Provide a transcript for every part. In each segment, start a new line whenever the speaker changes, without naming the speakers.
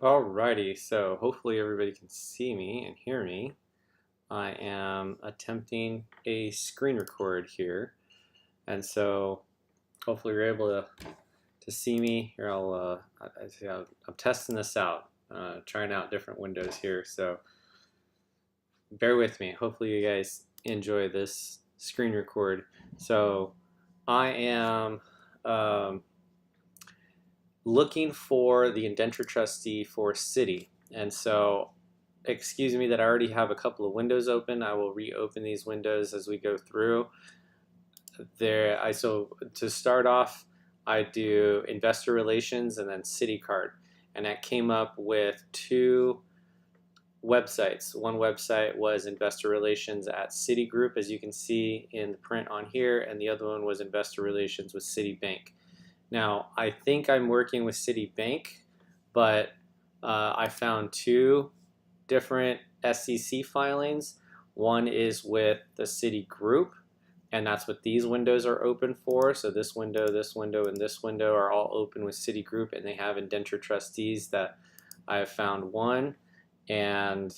Alrighty, so hopefully everybody can see me and hear me. I am attempting a screen record here, and so hopefully you're able to see me. Here, I'm testing this out, trying out different windows here, so bear with me. Hopefully you guys enjoy this screen record. So I am looking for the indenture trustee for Citi, and so excuse me that I already have a couple of windows open. I will reopen these windows as we go through. So to start off, I do investor relations and then Citi card, and that came up with two websites. One website was investor relations at CitiGroup, as you can see in the print on here, and the other one was investor relations with CitiBank. Now, I think I'm working with CitiBank, but I found two different SEC filings. One is with the CitiGroup, and that's what these windows are open for. So this window, and this window are all open with CitiGroup, and they have indenture trustees that I have found one, and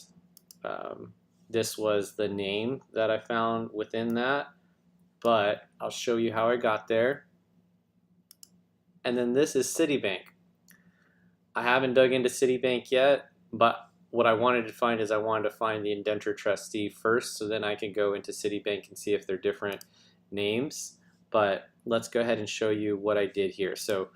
this was the name that I found within that, but I'll show you how I got there. And then this is CitiBank. I haven't dug into CitiBank yet, but what I wanted to find is I wanted to find the indenture trustee first, so then I can go into CitiBank and see if they're different names. But let's go ahead and show you what I did here. So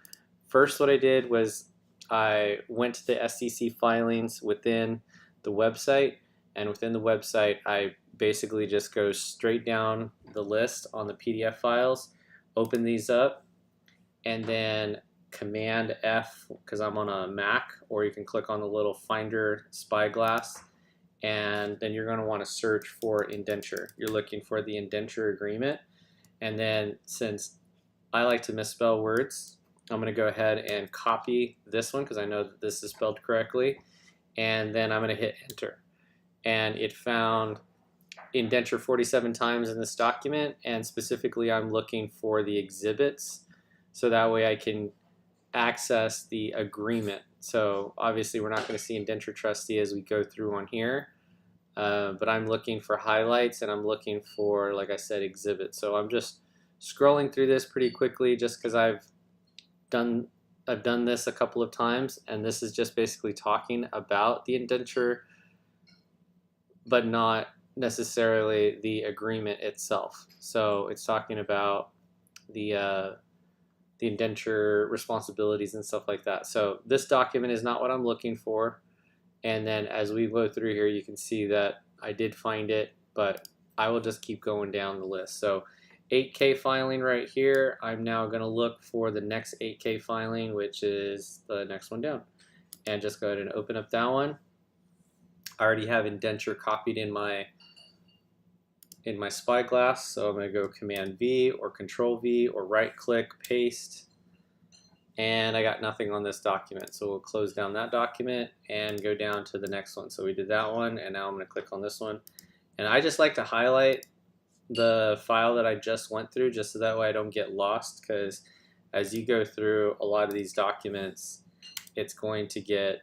first what I did was I went to the SEC filings within the website, and within the website I basically just go straight down the list on the PDF files, open these up, and then Command F, because I'm on a Mac, or you can click on the little Finder spyglass, and then you're going to want to search for indenture. You're looking for the indenture agreement, and then since I like to misspell words, I'm going to go ahead and copy this one because I know that this is spelled correctly, and then I'm going to hit enter. And it found indenture 47 times in this document, and specifically I'm looking for the exhibits, so that way I can access the agreement. So obviously we're not going to see indenture trustee as we go through on here, but I'm looking for highlights, and I'm looking for, like I said, exhibits. So I'm just scrolling through this pretty quickly just because I've done this a couple of times, and this is just basically talking about the indenture but not necessarily the agreement itself. So it's talking about the indenture responsibilities and stuff like that. So this document is not what I'm looking for. And then as we go through here, you can see that I did find it, but I will just keep going down the list. So 8K filing right here, I'm now going to look for the next 8K filing, which is the next one down. And just go ahead and open up that one. I already have indenture copied in my spyglass, so I'm going to go Command V or Control V or right click, paste, and I got nothing on this document. So we'll close down that document and go down to the next one. So we did that one, and now I'm going to click on this one. And I just like to highlight the file that I just went through, just so that way I don't get lost, because as you go through a lot of these documents, it's going to get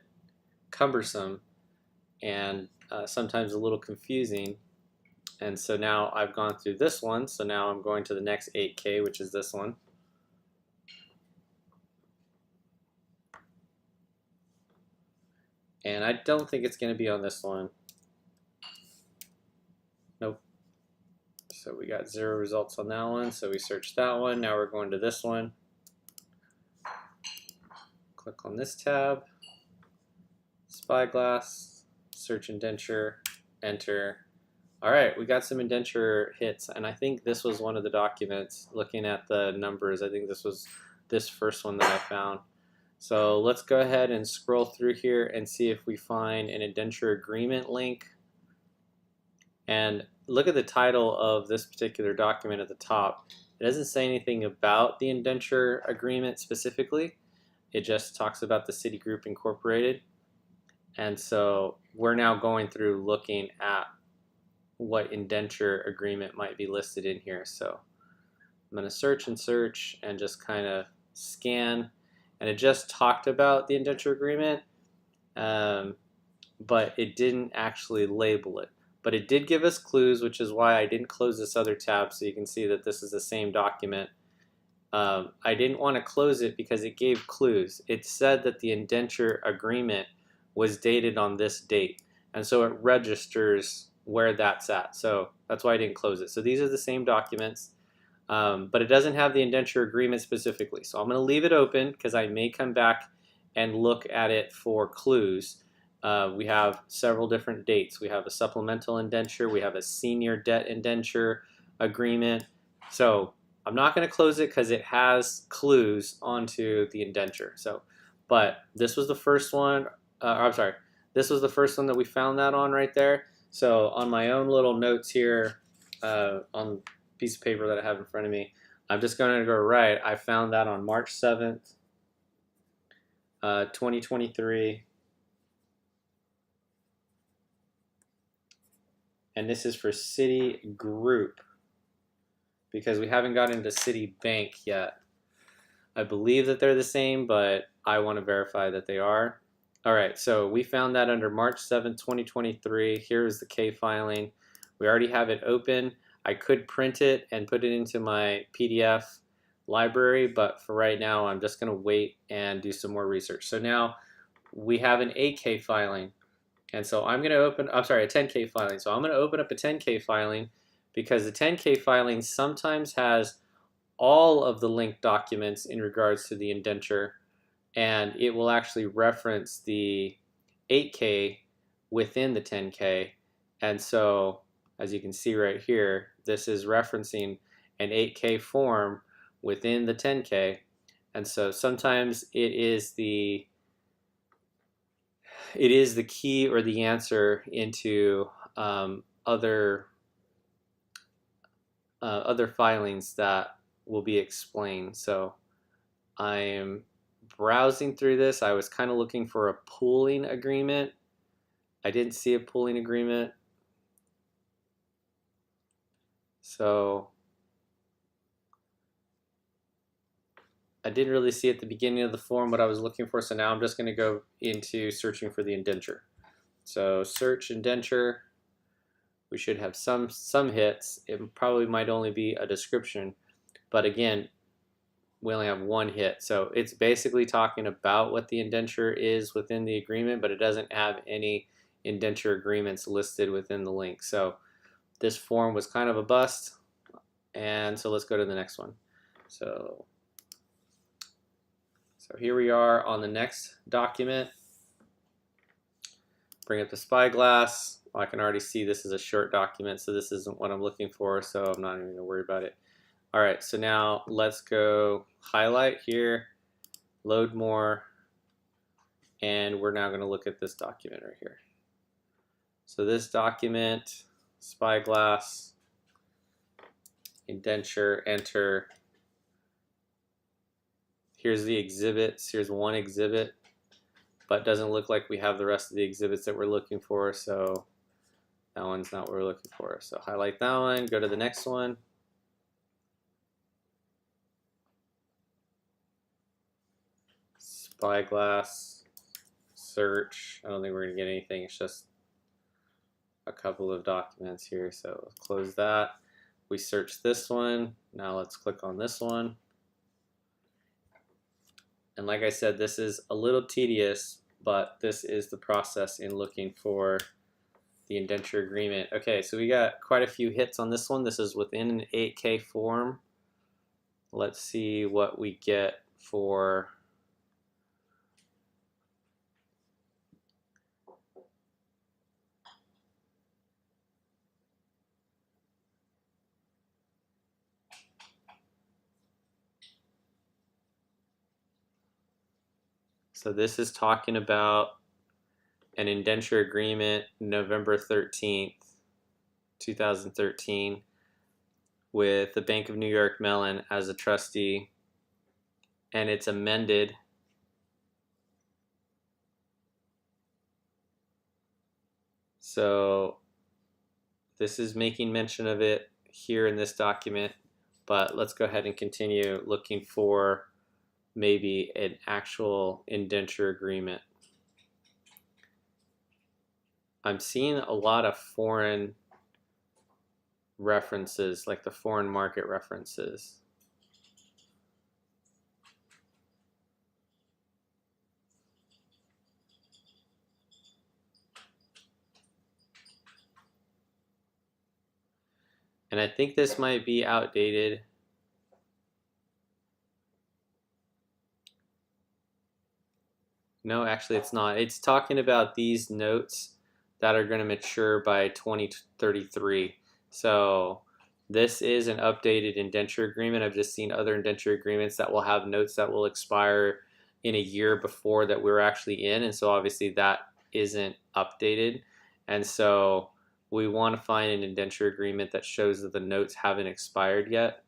cumbersome and sometimes a little confusing. And so now I've gone through this one, so now I'm going to the next 8K, which is this one. And I don't think it's going to be on this one. Nope. So we got 0 results on that one, so we searched that one. Now we're going to this one. Click on this tab, spyglass, search indenture, enter. All right, we got some indenture hits, and I think this was one of the documents. Looking at the numbers, I think this was this first one that I found. So let's go ahead and scroll through here and see if we find an indenture agreement link. And look at the title of this particular document at the top. It doesn't say anything about the indenture agreement specifically. It just talks about the CitiGroup Incorporated. And so we're now going through looking at what indenture agreement might be listed in here. So I'm going to search and search and just kind of scan. And it just talked about the indenture agreement. but it didn't actually label it. But it did give us clues, which is why I didn't close this other tab, so you can see that this is the same document. I didn't want to close it because it gave clues. It said that the indenture agreement was dated on this date, and so it registers where that's at. So that's why I didn't close it. So these are the same documents, but it doesn't have the indenture agreement specifically. So I'm going to leave it open because I may come back and look at it for clues. We have several different dates. We have a supplemental indenture. We have a senior debt indenture agreement. So I'm not going to close it because it has clues onto the indenture. So, but this was the first one. I'm sorry. This was the first one that we found that on right there. So on my own little notes here on a piece of paper that I have in front of me, I'm just going to go right. I found that on March 7th, 2023. And this is for CitiGroup, because we haven't gotten into CitiBank yet. I believe that they're the same, but I want to verify that they are. All right, so we found that under March 7th, 2023. Here's the K filing. We already have it open. I could print it and put it into my PDF library, but for right now, I'm just going to wait and do some more research. So now we have an 8K filing. And so I'm going to open, I'm sorry, a 10K filing. So I'm going to open up a 10K filing because the 10K filing sometimes has all of the linked documents in regards to the indenture, and it will actually reference the 8K within the 10K. And so as you can see right here, this is referencing an 8K form within the 10K. And so sometimes it is the key or the answer into other filings that will be explained. So I am browsing through this. I was kind of looking for a pooling agreement. I didn't see a pooling agreement. So I didn't really see at the beginning of the form what I was looking for. So now I'm just going to go into searching for the indenture. So search indenture. We should have some hits. It probably might only be a description, but again, we only have one hit. So it's basically talking about what the indenture is within the agreement, but it doesn't have any indenture agreements listed within the link. So this form was kind of a bust. And so let's go to the next one. So here we are on the next document. Bring up the spyglass. Well, I can already see this is a short document, so this isn't what I'm looking for, so I'm not even going to worry about it. All right, so now let's go highlight here, load more, and we're now going to look at this document right here. So this document, spyglass, indenture, enter. Here's the exhibits. Here's one exhibit, but doesn't look like we have the rest of the exhibits that we're looking for, so that one's not what we're looking for. So highlight that one, go to the next one. Spyglass, search. I don't think we're going to get anything. It's just a couple of documents here. So let's close that. We search this one. Now let's click on this one. And like I said, this is a little tedious, but this is the process in looking for the indenture agreement. Okay, so we got quite a few hits on this one. This is within an 8K form. Let's see what we get for so this is talking about an indenture agreement November 13th, 2013 with the Bank of New York Mellon as a trustee, and it's amended so this is making mention of it here in this document, but let's go ahead and continue looking for maybe an actual indenture agreement. I'm seeing a lot of foreign references, like the foreign market references. And I think this might be outdated. No, actually it's not. It's talking about these notes that are going to mature by 2033. So this is an updated indenture agreement. I've just seen other indenture agreements that will have notes that will expire in a year before that we're actually in. And so obviously that isn't updated. And so we want to find an indenture agreement that shows that the notes haven't expired yet.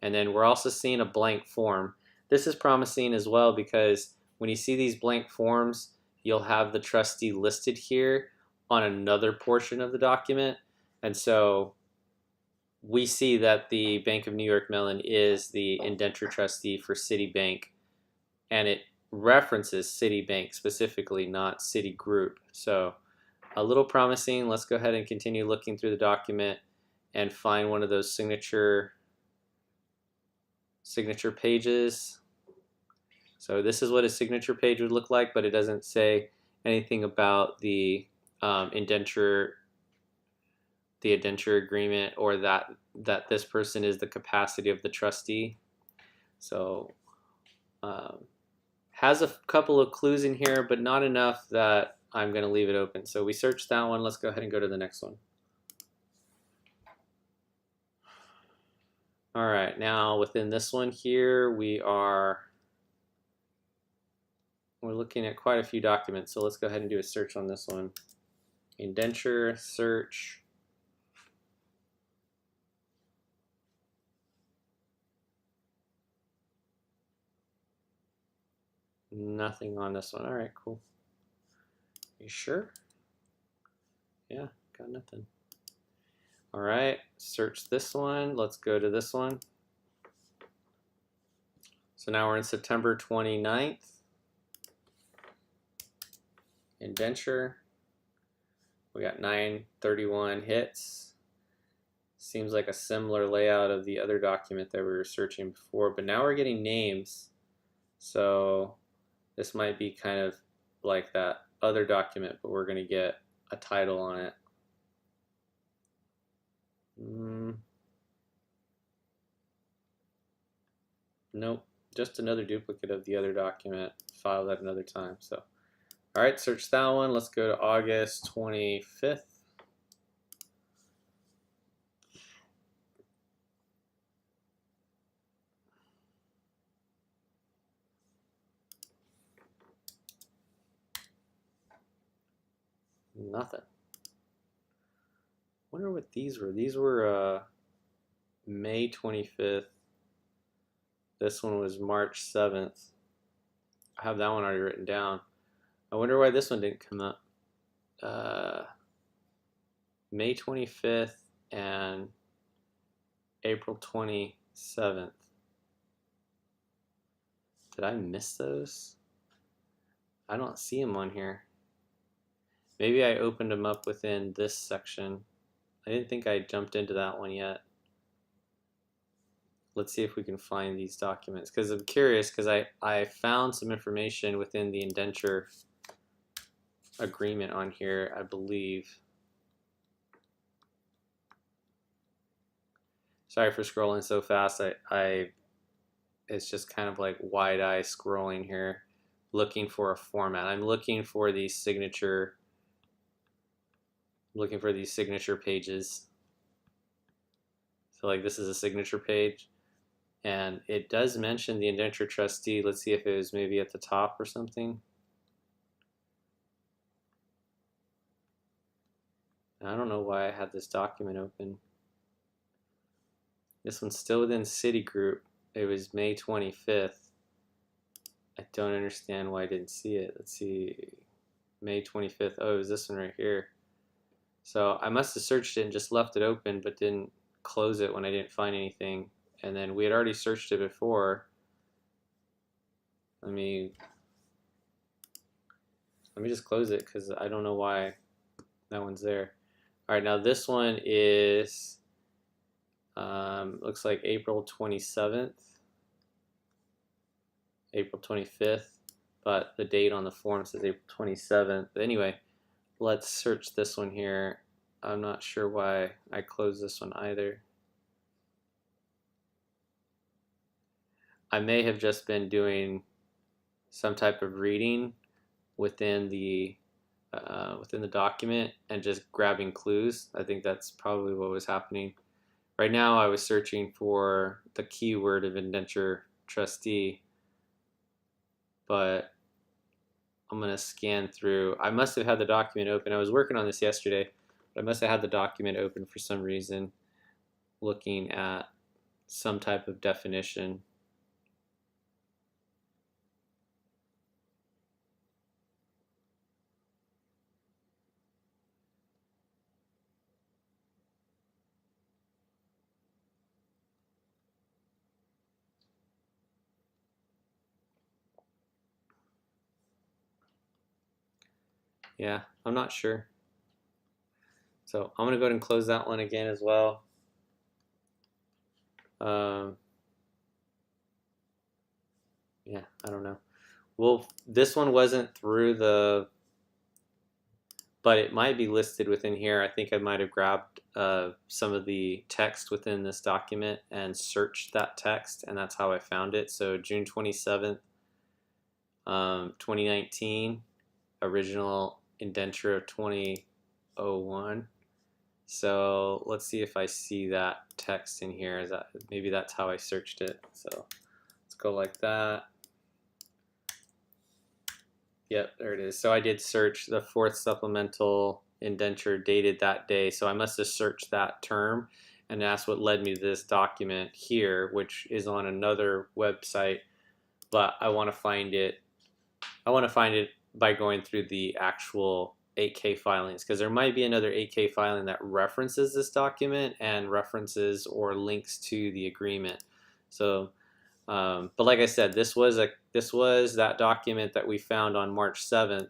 And then we're also seeing a blank form. This is promising as well because when you see these blank forms, you'll have the trustee listed here on another portion of the document. And so we see that the Bank of New York Mellon is the indenture trustee for CitiBank, and it references CitiBank specifically, not CitiGroup. So a little promising. Let's go ahead and continue looking through the document and find one of those signature pages. So this is what a signature page would look like, but it doesn't say anything about the indenture agreement, or that this person is the capacity of the trustee. So has a couple of clues in here, but not enough that I'm going to leave it open. So we searched that one. Let's go ahead and go to the next one. All right, now within this one here, we're looking at quite a few documents. So let's go ahead and do a search on this one. Indenture search. Nothing on this one. All right, cool. You sure? Yeah, got nothing. All right, search this one. Let's go to this one. So now we're in September 29th. Indenture. We got 931 hits. Seems like a similar layout of the other document that we were searching before, but now we're getting names. So this might be kind of like that other document, but we're going to get a title on it. Nope, just another duplicate of the other document filed at another time. So, all right, search that one. Let's go to August 25th. Nothing. Wonder what these were. These were May 25th. This one was March 7th. I have that one already written down. I wonder why this one didn't come up. May 25th and April 27th. Did I miss those? I don't see them on here. Maybe I opened them up within this section. I didn't think I jumped into that one yet. Let's see if we can find these documents, because I'm curious, because I found some information within the indenture agreement on here, I believe. Sorry for scrolling so fast. It's just kind of like wide eye scrolling here, looking for a format. I'm looking for these signature pages. So like this is a signature page, and it does mention the indenture trustee. Let's see if it was maybe at the top or something. I don't know why I had this document open. This one's still within CitiGroup. It was May 25th. I don't understand why I didn't see it. Let's see. May 25th. Oh, it was this one right here. So I must have searched it and just left it open, but didn't close it when I didn't find anything. And then we had already searched it before. Let me just close it, because I don't know why That one's there. All right, now this one is, looks like April 27th, April 25th, but the date on the form says April 27th. But anyway, let's search this one here. I'm not sure why I closed this one either. I may have just been doing some type of reading within the document and just grabbing clues. I think that's probably what was happening. Right now I was searching for the keyword of indenture trustee, but I'm going to scan through. I must have had the document open. I was working on this yesterday, but I must have had the document open for some reason, looking at some type of definition. Yeah, I'm not sure. So I'm going to go ahead and close that one again as well. Yeah, I don't know. Well, this one wasn't through the, but it might be listed within here. I think I might have grabbed some of the text within this document and searched that text, and that's how I found it. So June 27th, 2019, original indenture of 2001. So let's see if I see that text in here. Is that, maybe that's how I searched it. So let's go like that. Yep, there it is. So I did search the fourth supplemental indenture dated that day. So I must have searched that term, and that's what led me to this document here, which is on another website. But I want to find it. I want to find it by going through the actual 8K filings, because there might be another 8K filing that references this document and references or links to the agreement. So but like I said, this was that document that we found on March 7th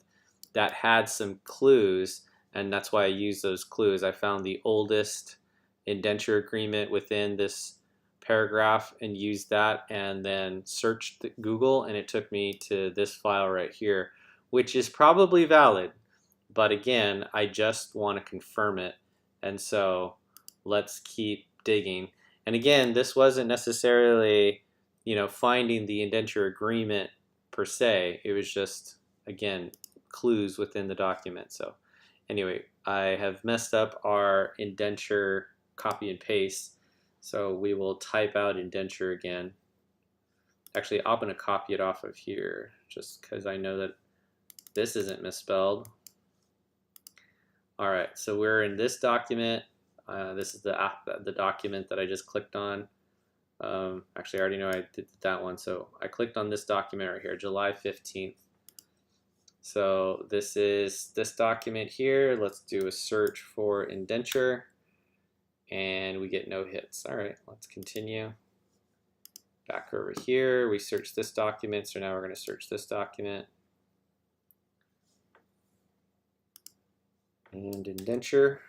that had some clues, and that's why I used those clues. I found the oldest indenture agreement within this paragraph and used that, and then searched Google, and it took me to this file right here, which is probably valid. But again, I just want to confirm it, and so let's keep digging. And again, this wasn't necessarily, finding the indenture agreement per se. It was just, again, clues within the document. So anyway, I have messed up our indenture copy and paste. So we will type out indenture again. Actually, I'm going to copy it off of here just because I know that this isn't misspelled. All right, so we're in this document. This is the document that I just clicked on. Actually, I already know I did that one. So I clicked on this document right here, July 15th. So this is this document here. Let's do a search for indenture, and we get no hits. All right, let's continue. Back over here, we search this document. So now we're going to search this document. And indenture.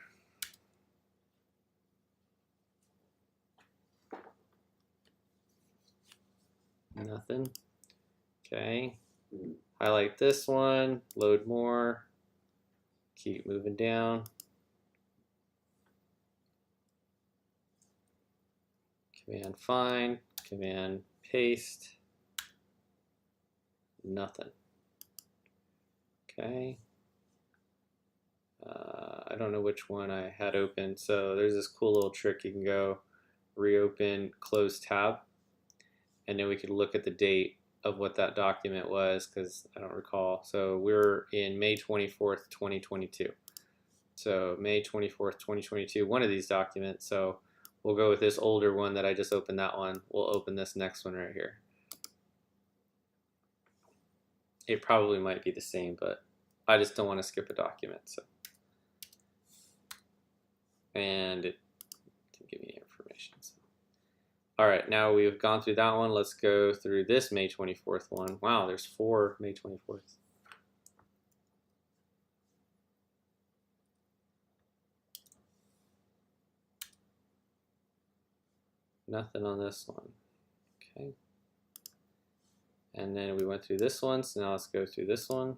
Nothing. Okay. Highlight this one, load more, keep moving down. Command find, command paste. Nothing. Okay. I don't know which one I had open. So there's this cool little trick. You can go reopen, close tab, and then we could look at the date of what that document was, because I don't recall. So we're in May 24th, 2022. So May 24th, 2022, one of these documents. So we'll go with this older one that I just opened, that one. We'll open this next one right here. It probably might be the same, but I just don't want to skip a document. So, and it didn't give me any information. So. All right, now we've gone through that one. Let's go through this May 24th one. Wow, there's 4 May 24th. Nothing on this one. Okay. And then we went through this one, so now let's go through this one.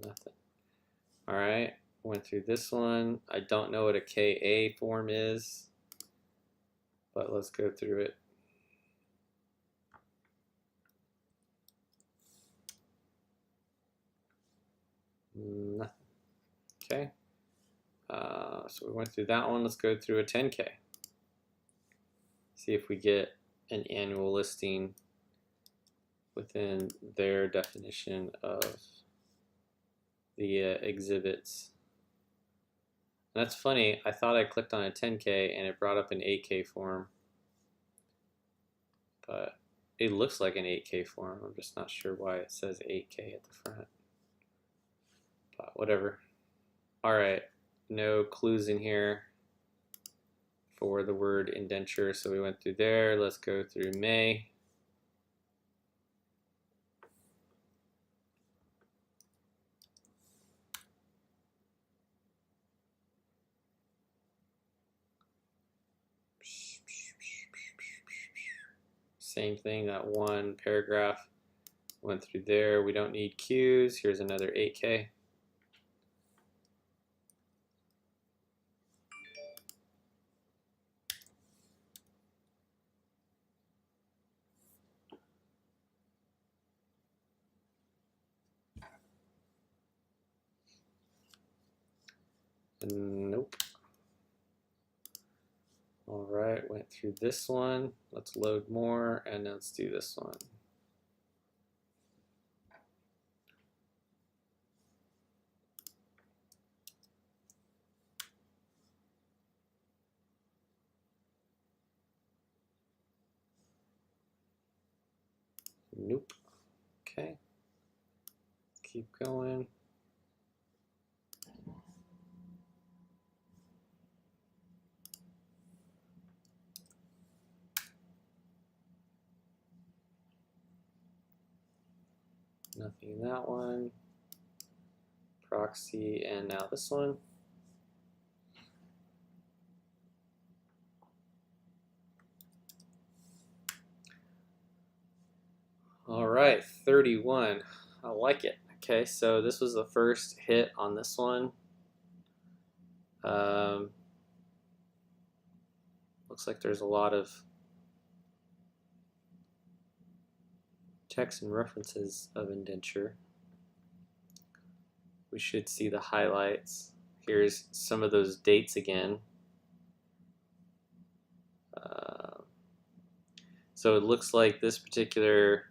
Nothing. All right, went through this one. I don't know what a KA form is, but let's go through it. Nothing. Okay. So we went through that one. Let's go through a 10K. See if we get an annual listing within their definition of the exhibits. And that's funny. I thought I clicked on a 10K and it brought up an 8K form, but it looks like an 8K form. I'm just not sure why it says 8K at the front, but whatever. All right, no clues in here for the word indenture, so we went through there. Let's go through May. Same thing, that one paragraph went through there. We don't need Q's. Here's another 8K. Nope. All right, went through this one. Let's load more, and let's do this one. Nope. Okay. Keep going. Nothing in that one. Proxy, and now this one. All right, 31. I like it. Okay, so this was the first hit on this one. Looks like there's a lot of text and references of indenture. We should see the highlights. Here's some of those dates again. So it looks like this particular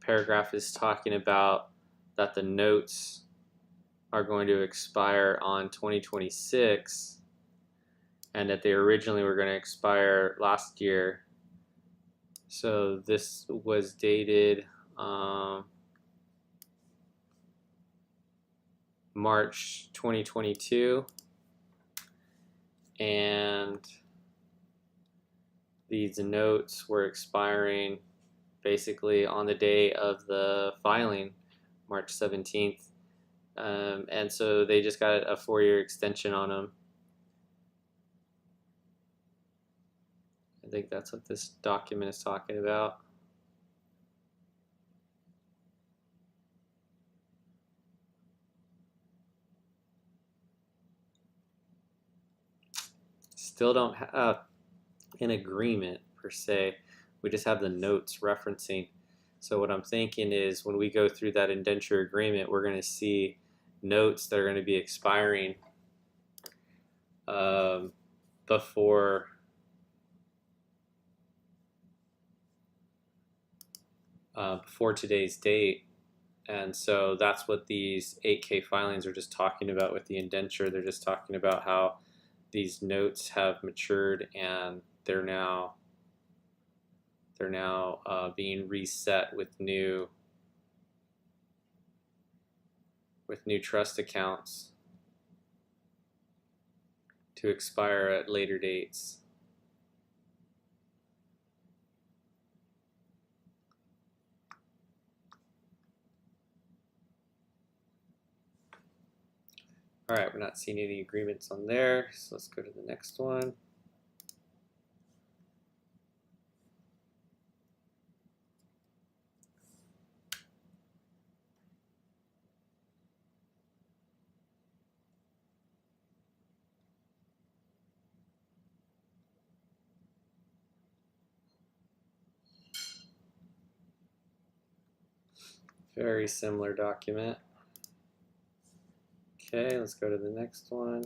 paragraph is talking about that the notes are going to expire on 2026 and that they originally were going to expire last year. So this was dated March 2022, and these notes were expiring basically on the day of the filing, March 17th. And so they just got a 4-year extension on them. I think that's what this document is talking about. Still don't have an agreement per se. We just have the notes referencing. So what I'm thinking is when we go through that indenture agreement, we're going to see notes that are going to be expiring before today's date. And so that's what these 8K filings are just talking about with the indenture. They're just talking about how these notes have matured and they're now being reset with new trust accounts to expire at later dates. All right, we're not seeing any agreements on there, so let's go to the next one. Very similar document. Okay, let's go to the next one.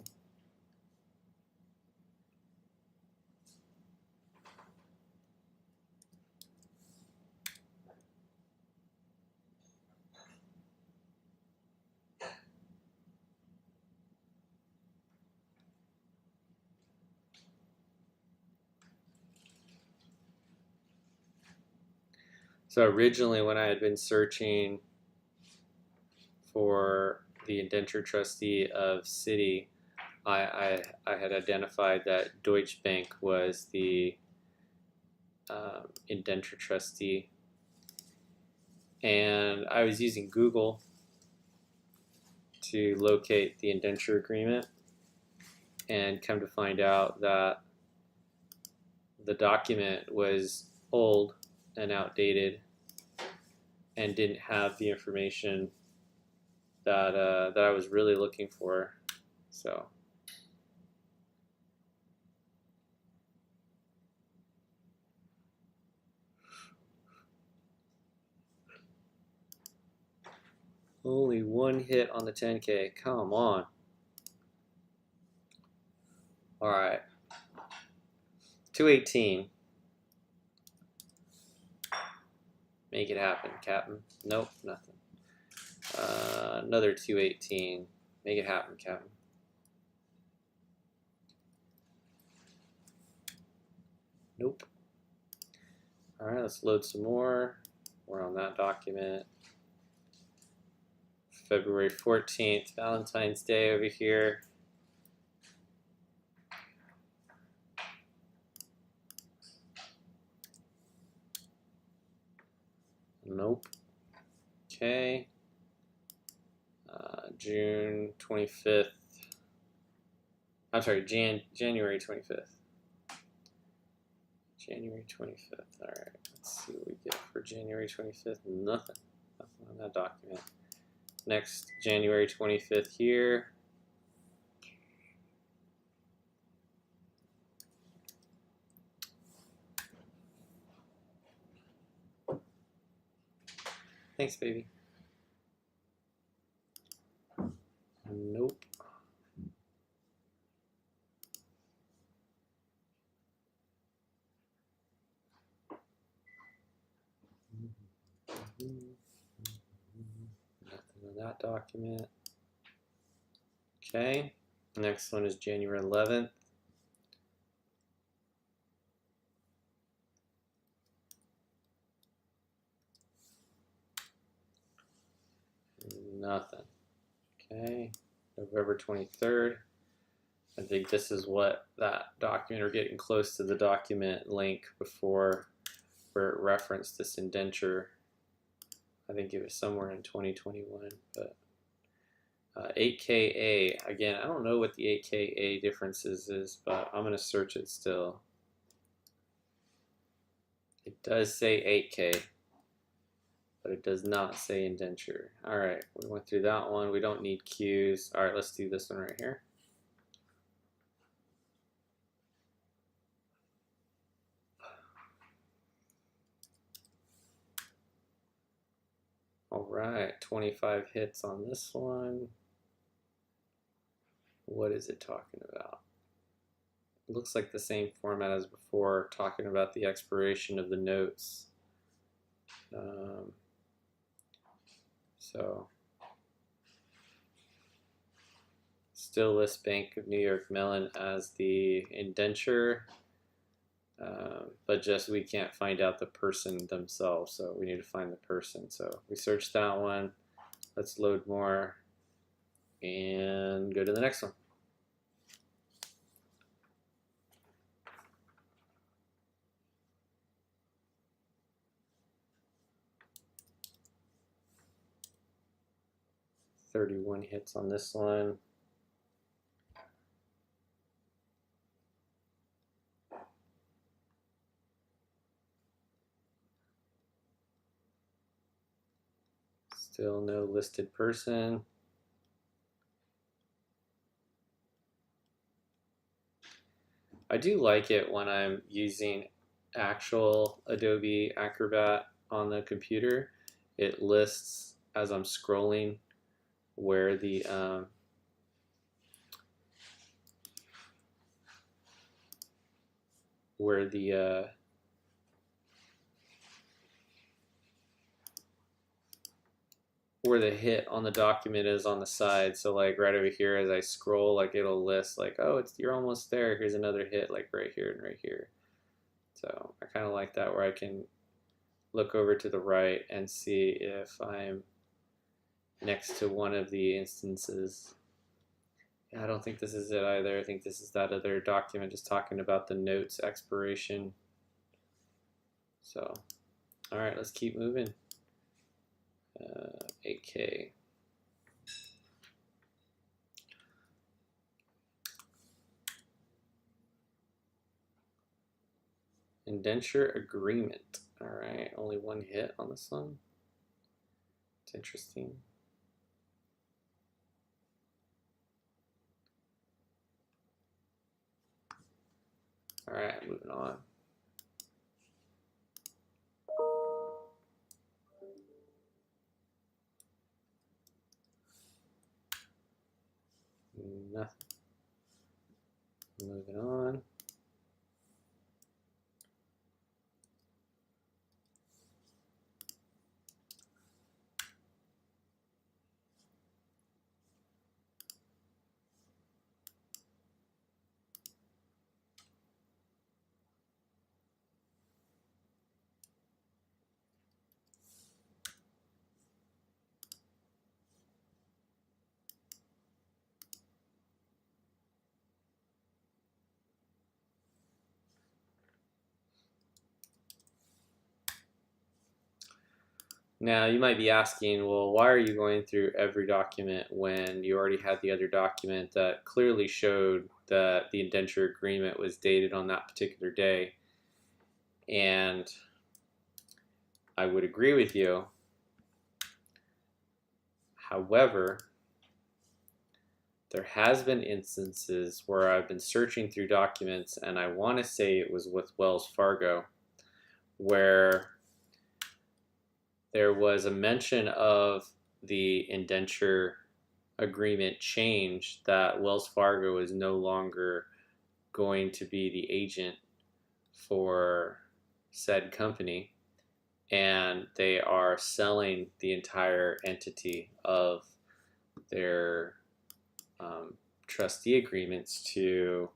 So originally when I had been searching for the indenture trustee of Citi, I had identified that Deutsche Bank was the indenture trustee, and I was using Google to locate the indenture agreement and come to find out that the document was old and outdated and didn't have the information that that I was really looking for. So only one hit on the 10K. Come on. All right. 218. Make it happen, Captain. Nope, nothing. Another 218. Make it happen, Captain. Nope. All right, let's load some more. We're on that document. February 14th, Valentine's Day over here. Nope. Okay. June 25th. I'm sorry, January 25th. January 25th. All right. Let's see what we get for January 25th. Nothing. Nothing on that document. Next, January 25th here. Thanks, baby. Nope. Nothing on that document. Okay. Next one is January 11th. Nothing. Okay. November 23rd. I think this is what that document, or getting close to the document link before where it referenced this indenture. I think it was somewhere in 2021, but 8KA. Again, I don't know what the 8KA differences is, but I'm going to search it still. It does say 8K, but it does not say indenture. All right, we went through that one. We don't need Qs. All right, let's do this one right here. All right, 25 hits on this one. What is it talking about? It looks like the same format as before, talking about the expiration of the notes. So, still lists Bank of New York Mellon as the indenture, but just we can't find out the person themselves, so we need to find the person. So we searched that one. Let's load more and go to the next one. $31 hits on this one. Still no listed person. I do like it when I'm using actual Adobe Acrobat on the computer. It lists as I'm scrolling where the where the hit on the document is on the side. So like right over here as I scroll, like it'll list like, oh, you're almost there. Here's another hit like right here and right here. So I kind of like that where I can look over to the right and see if I'm next to one of the instances. Yeah, I don't think this is it either. I think this is that other document just talking about the notes expiration. So, all right, let's keep moving. 8K. Indenture agreement. All right, only one hit on this one. It's interesting. All right, moving on. Nothing. Moving on. Now, you might be asking, well, why are you going through every document when you already had the other document that clearly showed that the indenture agreement was dated on that particular day? And I would agree with you. However, there has been instances where I've been searching through documents, and I want to say it was with Wells Fargo, where there was a mention of the indenture agreement change that Wells Fargo is no longer going to be the agent for said company, and they are selling the entire entity of their trustee agreements to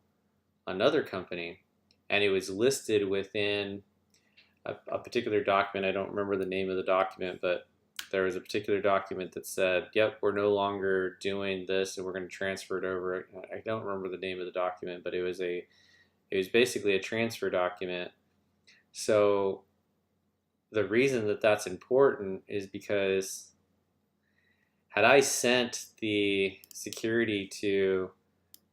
another company, and it was listed within a particular document. I don't remember the name of the document, but there was a particular document that said, yep, we're no longer doing this and we're going to transfer it over. I don't remember the name of the document, but it was basically a transfer document. So the reason that that's important is because had I sent the security to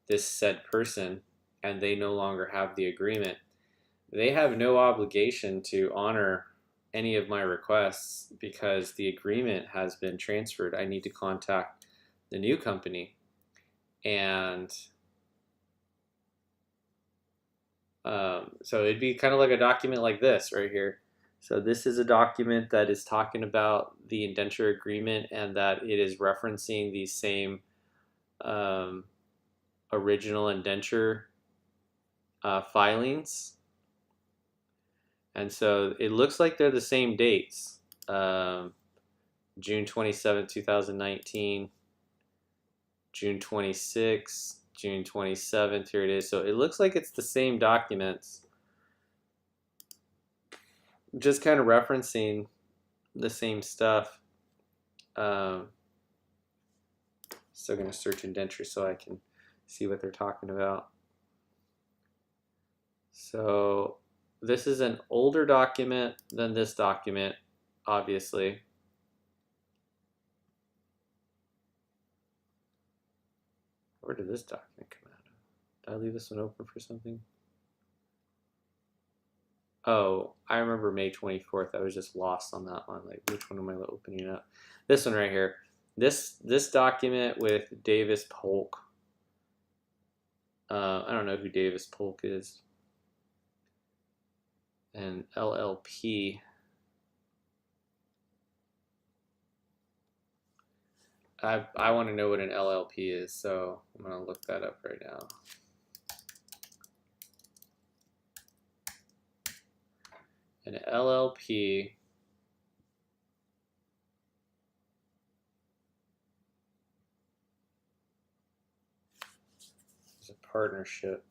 this said person and they no longer have the agreement, they have no obligation to honor any of my requests because the agreement has been transferred. I need to contact the new company. And so it'd be kind of like a document like this right here. So this is a document that is talking about the indenture agreement and that it is referencing the same original indenture filings. And so it looks like they're the same dates. June 27, 2019, June 26, June 27th, here it is. So it looks like it's the same documents, just kind of referencing the same stuff. Still going to search indenture so I can see what they're talking about. So this is an older document than this document, obviously. Where did this document come out of? Did I leave this one open for something? Oh, I remember May 24th. I was just lost on that one. Like, which one am I opening up? This one right here. This document with Davis Polk. I don't know who Davis Polk is. And LLP. I want to know what an LLP is, so I'm going to look that up right now. An LLP is a partnership.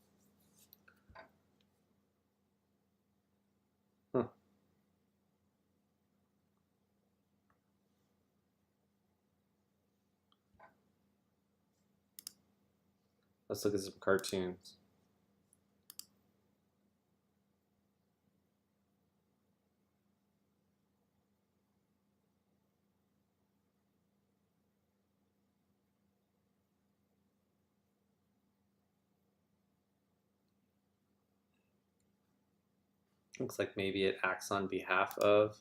Let's look at some cartoons. Looks like maybe it acts on behalf of.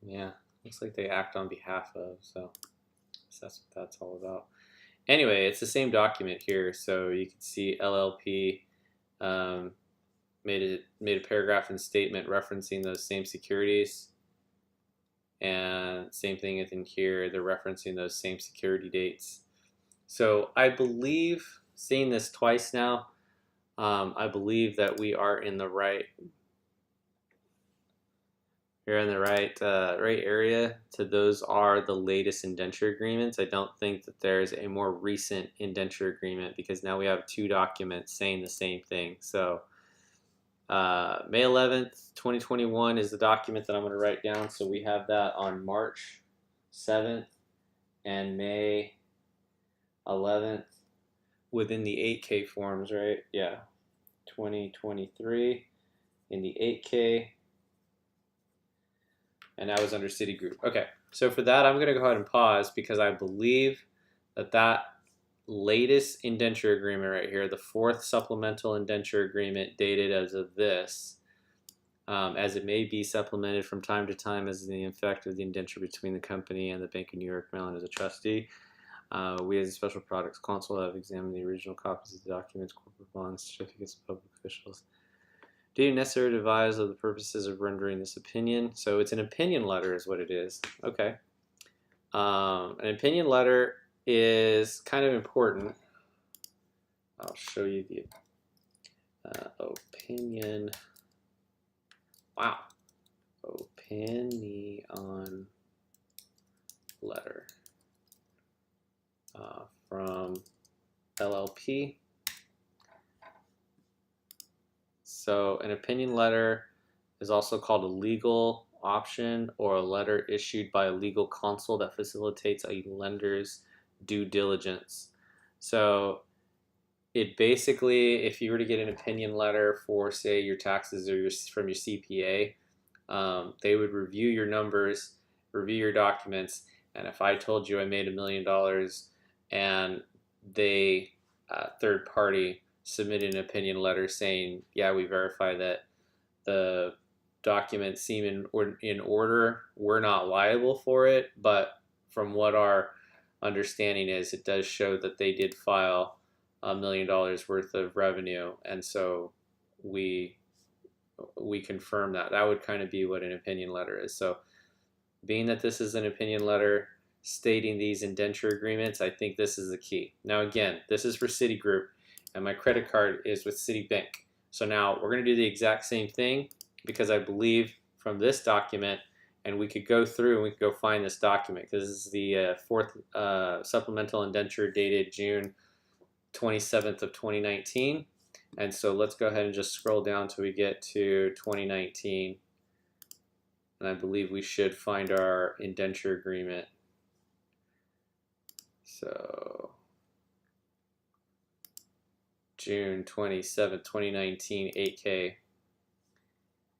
Yeah, looks like they act on behalf of, so that's what that's all about. Anyway, it's the same document here, so you can see LLP made a paragraph and statement referencing those same securities, and same thing in here, they're referencing those same security dates. So I believe, seeing this twice now, I believe that we are in the right. You're in the right area. So those are the latest indenture agreements. I don't think that there's a more recent indenture agreement because now we have two documents saying the same thing. So May 11th, 2021 is the document that I'm going to write down. So we have that on March 7th and May 11th within the 8K forms, right? Yeah, 2023 in the 8K. And that was under CitiGroup. Okay, so for that, I'm going to go ahead and pause because I believe that that latest indenture agreement right here, the fourth supplemental indenture agreement dated as of this, as it may be supplemented from time to time as the effect of the indenture between the company and the Bank of New York Mellon as a trustee. We as a special products counsel have examined the original copies of the documents, corporate bonds, certificates of public officials. Do you necessarily advise of the purposes of rendering this opinion? So it's an opinion letter is what it is. Okay. An opinion letter is kind of important. I'll show you the opinion. Wow. Opinion letter from LLP. So an opinion letter is also called a legal option or a letter issued by a legal counsel that facilitates a lender's due diligence. So it basically, if you were to get an opinion letter for, say, your taxes or from your CPA, they would review your numbers, review your documents, and if I told you I made $1 million and they, third party, submitted an opinion letter saying, yeah, we verify that the documents seem in order, we're not liable for it, but from what our understanding is, it does show that they did file $1 million worth of revenue, and so we confirm that. That would kind of be what an opinion letter is. So being that this is an opinion letter stating these indenture agreements, I think this is the key. Now again, this is for CitiGroup, and my credit card is with CitiBank. So now we're going to do the exact same thing because I believe from this document, and we could go through and we could go find this document because this is the fourth supplemental indenture dated June 27th of 2019. And so let's go ahead and just scroll down till we get to 2019. And I believe we should find our indenture agreement. So June 27th, 2019, 8K.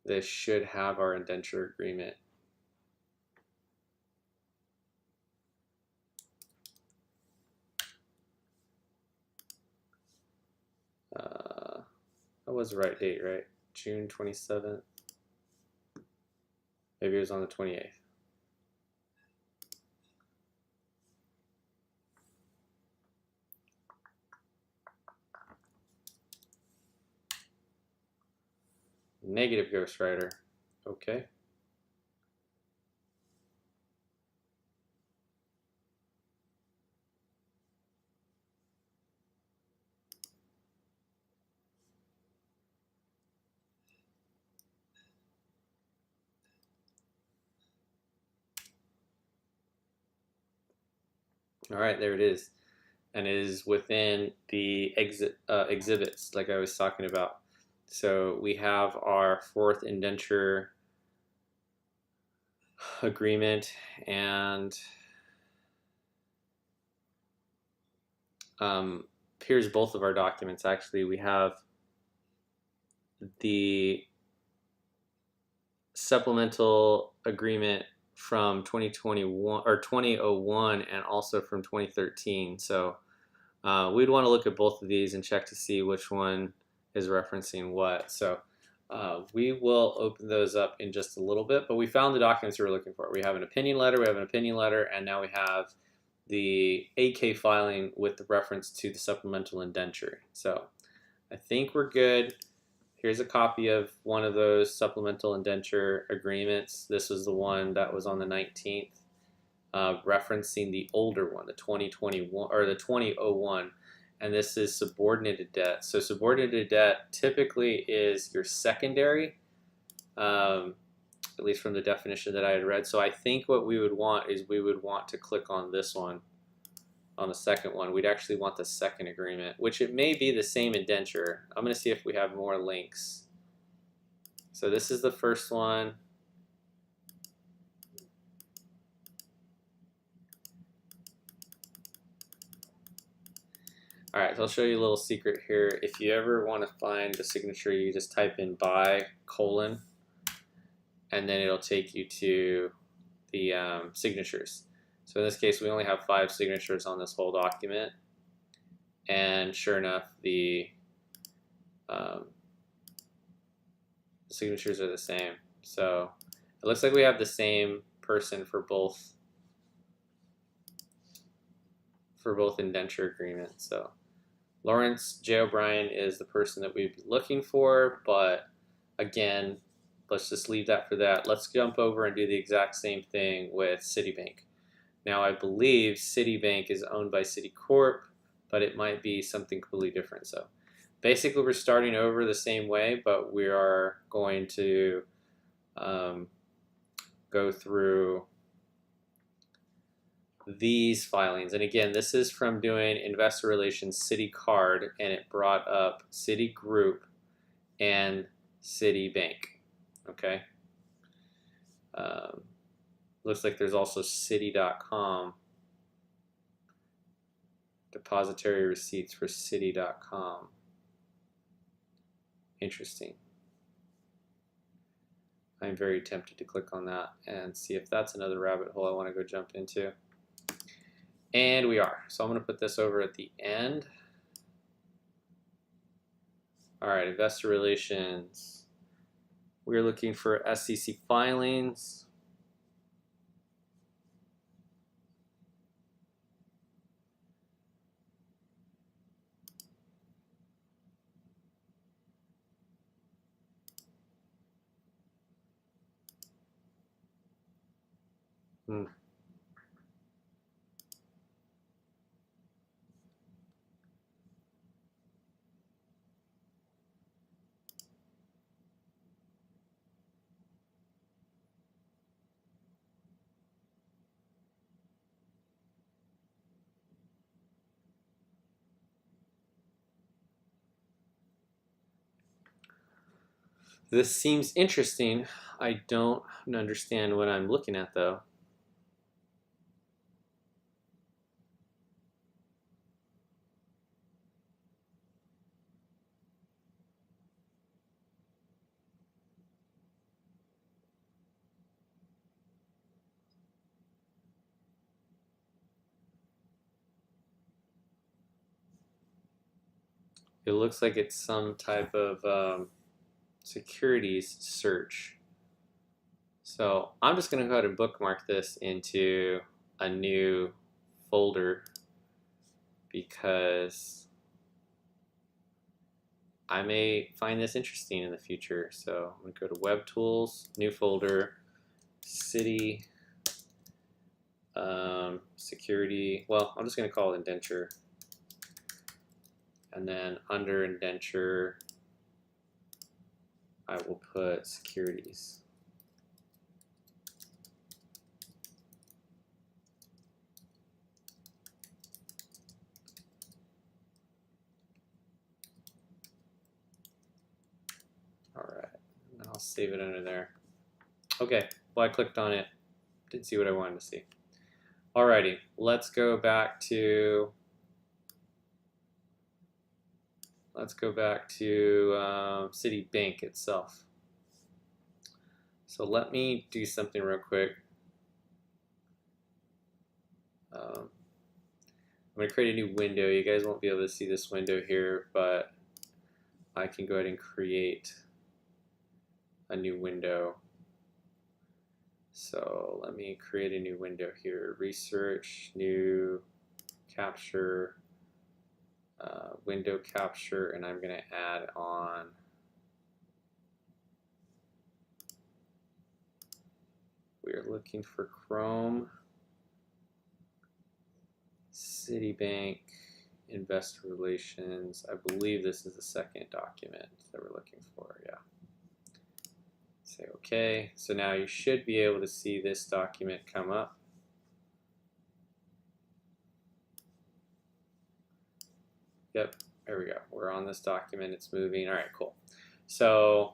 this should have our indenture agreement. That was the right date, right? June 27th. Maybe it was on the 28th. Negative ghostwriter. Okay. All right, there it is. And it is within the exhibits like I was talking about. So we have our fourth indenture agreement, and here's both of our documents. Actually, we have the supplemental agreement from 2021 or 2001 and also from 2013. So we'd want to look at both of these and check to see which one is referencing what. So we will open those up in just a little bit, but we found the documents we were looking for. We have an opinion letter, and now we have the 8K filing with the reference to the supplemental indenture. So I think we're good. Here's a copy of one of those supplemental indenture agreements. This was the one that was on the 19th, referencing the older one, the 2021 or the 2001, and this is subordinated debt. So subordinated debt typically is your secondary, at least from the definition that I had read. So I think what we would want is we would want to click on this one. On the second one, we'd actually want the second agreement, which it may be the same indenture. I'm going to see if we have more links. So this is the first one. All right, so I'll show you a little secret here. If you ever want to find the signature, you just type in by : and then it'll take you to the signatures. So in this case, we only have 5 signatures on this whole document, and sure enough, the signatures are the same. So it looks like we have the same person for both indenture agreements. So Lawrence J. O'Brien is the person that we'd be looking for, but again, let's just leave that for that. Let's jump over and do the exact same thing with CitiBank. Now, I believe CitiBank is owned by Citicorp, but it might be something completely different. So basically, we're starting over the same way, but we are going to go through these filings. And again, this is from doing investor relations Citi Card, and it brought up CitiGroup and CitiBank. Okay. Looks like there's also Citi.com, depository receipts for Citi.com. Interesting. I'm very tempted to click on that and see if that's another rabbit hole I want to go jump into. And we are. So I'm going to put this over at the end. All right, investor relations. We're looking for SEC filings. This seems interesting. I don't understand what I'm looking at, though. It looks like it's some type of securities search. So I'm just going to go ahead and bookmark this into a new folder because I may find this interesting in the future. So I'm going to go to Web Tools, new folder, Citi, security. Well, I'm just going to call it Indenture. And then under Indenture, I will put securities. All right, and I'll save it under there. Okay, well, I clicked on it, didn't see what I wanted to see. Alrighty, let's go back to CitiBank itself. So let me do something real quick. I'm going to create a new window. You guys won't be able to see this window here, but I can go ahead and create a new window. So let me create a new window here. Research, new, capture, window capture, and I'm going to add on we're looking for Chrome, CitiBank, Investor Relations. I believe this is the second document that we're looking for, yeah. Say OK. So now you should be able to see this document come up. Yep, there we go. We're on this document. It's moving. All right, cool. So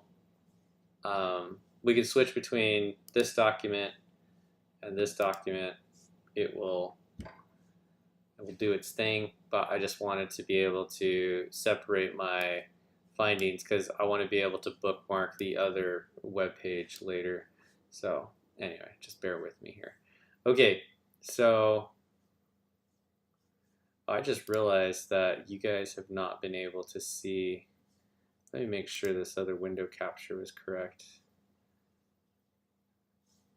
we can switch between this document and this document. It will do its thing, but I just wanted to be able to separate my findings because I want to be able to bookmark the other web page later. So anyway, just bear with me here. Okay, so I just realized that you guys have not been able to see. Let me make sure this other window capture was correct.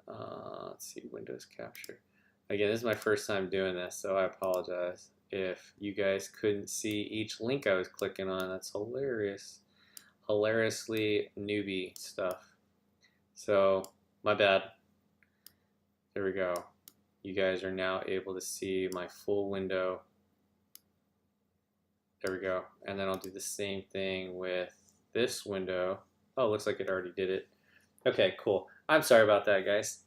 Let's see, Windows capture. Again, this is my first time doing this, so I apologize if you guys couldn't see each link I was clicking on. That's hilarious. Hilariously newbie stuff. So, my bad. There we go. You guys are now able to see my full window. There we go. And then I'll do the same thing with this window. Oh, looks like it already did it. Okay, cool. I'm sorry about that, guys.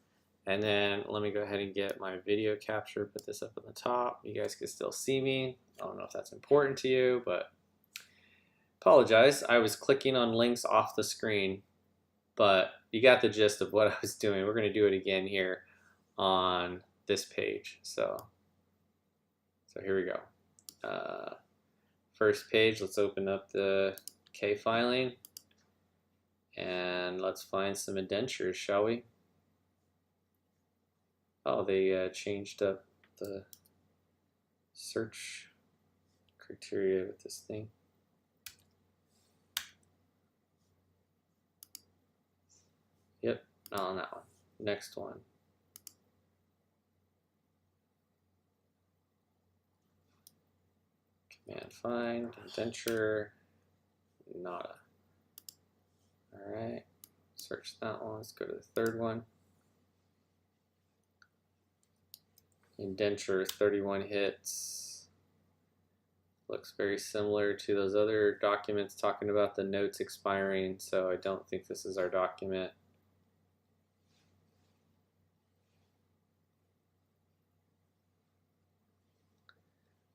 And then let me go ahead and get my video capture, put this up on the top. You guys can still see me. I don't know if that's important to you, but apologize. I was clicking on links off the screen, but you got the gist of what I was doing. We're going to do it again here on this page. So here we go. First page, let's open up the K filing and let's find some indentures, shall we? Oh, they changed up the search criteria with this thing. Yep, not on that one. Next one. Command find, indenture, nada. All right, search that one. Let's go to the third one. Indenture 31 hits. Looks very similar to those other documents talking about the notes expiring, so I don't think this is our document.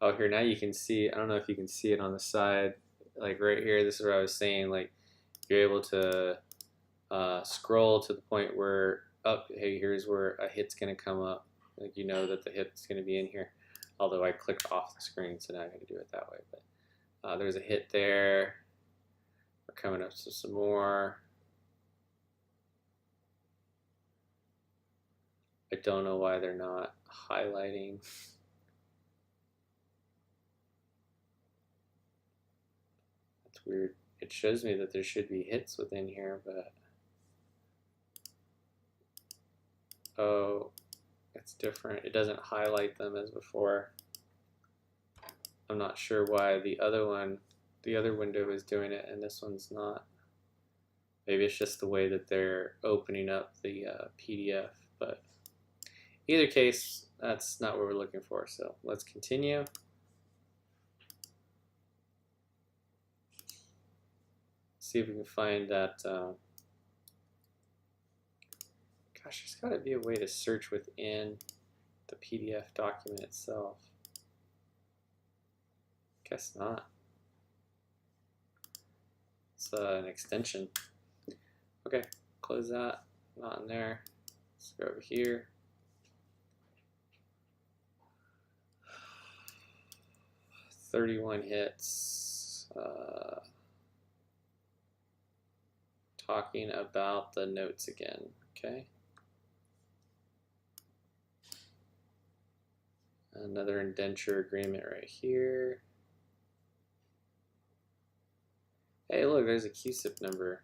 Oh, here now you can see, I don't know if you can see it on the side, like right here, this is what I was saying, like you're able to scroll to the point where, oh, hey, here's where a hit's gonna come up. Like you know that the hit's gonna be in here. Although I clicked off the screen, so now I gotta do it that way. But there's a hit there. We're coming up to some more. I don't know why they're not highlighting. It's weird. It shows me that there should be hits within here, but oh, it's different. It doesn't highlight them as before. I'm not sure why the other window is doing it and this one's not. Maybe it's just the way that they're opening up the PDF, but either case, that's not what we're looking for. So let's continue. See if we can find that. Gosh, there's got to be a way to search within the PDF document itself. Guess not. It's an extension. Okay, close that. Not in there. Let's go over here. $31 hits. Talking about the notes again. Okay. Another indenture agreement right here. Hey, look, there's a QSIP number.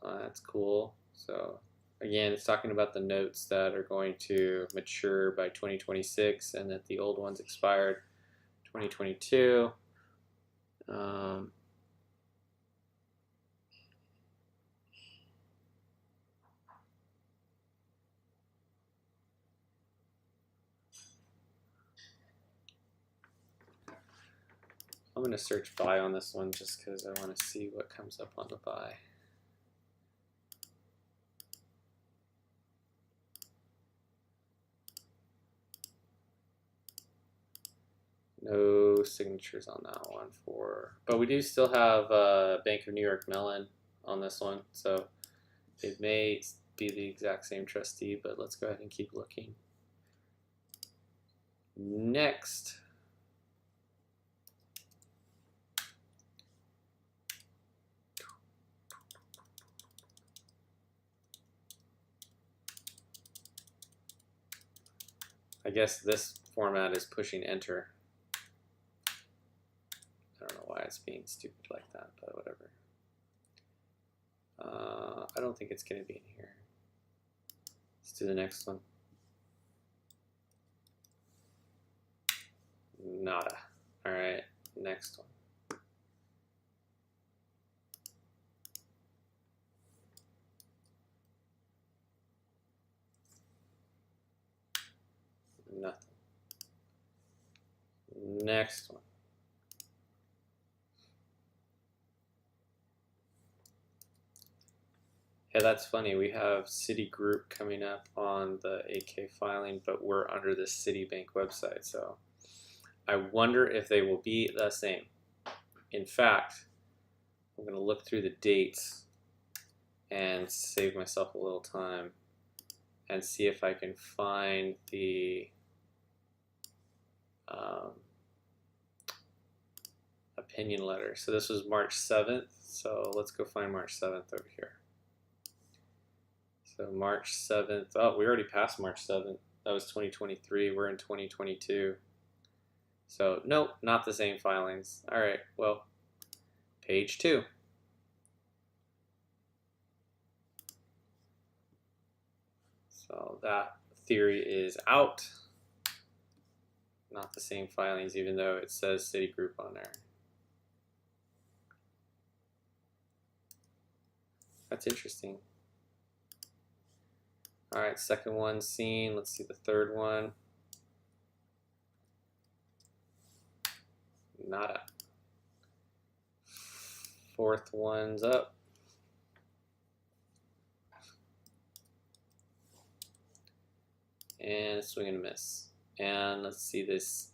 That's cool. So again, it's talking about the notes that are going to mature by 2026 and that the old ones expired 2022. I'm going to search buy on this one just because I want to see what comes up on the buy. No signatures on that one but we do still have Bank of New York Mellon on this one, so it may be the exact same trustee, but let's go ahead and keep looking. Next. I guess this format is pushing enter. I don't know why it's being stupid like that, but whatever. I don't think it's going to be in here. Let's do the next one. Nada. All right, next one. Nothing. Next one. Yeah, that's funny. We have CitiGroup coming up on the 8K filing, but we're under the CitiBank website. So I wonder if they will be the same. In fact, I'm going to look through the dates and save myself a little time and see if I can find the opinion letter. So this was March 7th. So let's go find March 7th over here. So March 7th, oh, we already passed March 7th. That was 2023, we're in 2022. So nope, not the same filings. All right, well, page 2. So that theory is out. Not the same filings, even though it says CitiGroup on there. That's interesting. All right, second one seen. Let's see the third one. Nada. Fourth one's up. And swing and a miss. And let's see this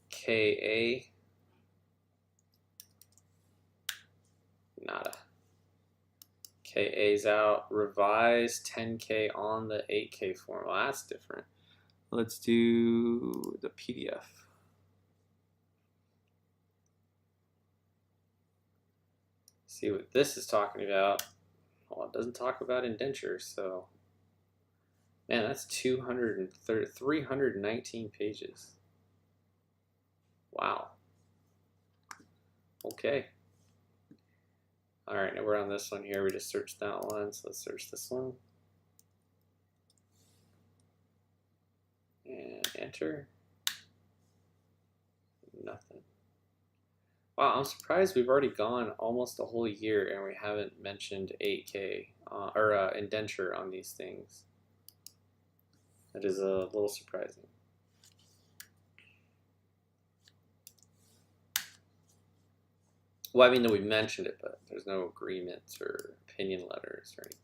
KA. Nada. KA's out. Revised 10K on the 8K form. Well, that's different. Let's do the PDF. See what this is talking about. Well, it doesn't talk about indentures, so man, that's 319 pages. Wow. Okay. All right, now we're on this one here. We just searched that one, so let's search this one. And enter. Nothing. Wow, I'm surprised we've already gone almost a whole year and we haven't mentioned 8K or indenture on these things. That is a little surprising. Well, I mean that we mentioned it, but there's no agreements or opinion letters or anything.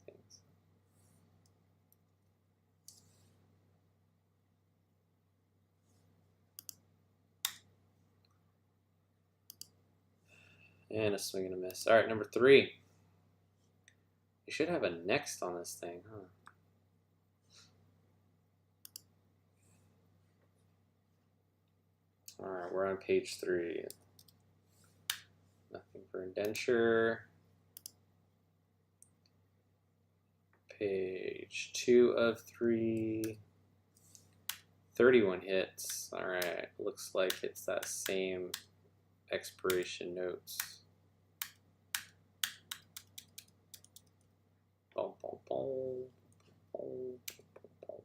And a swing and a miss. All right, number 3. You should have a next on this thing, huh? All right, we're on page 3. Nothing for indenture. Page 2 of 3. 31 hits. All right, looks like it's that same expiration notes. Boom, boom, boom, boom, boom, boom.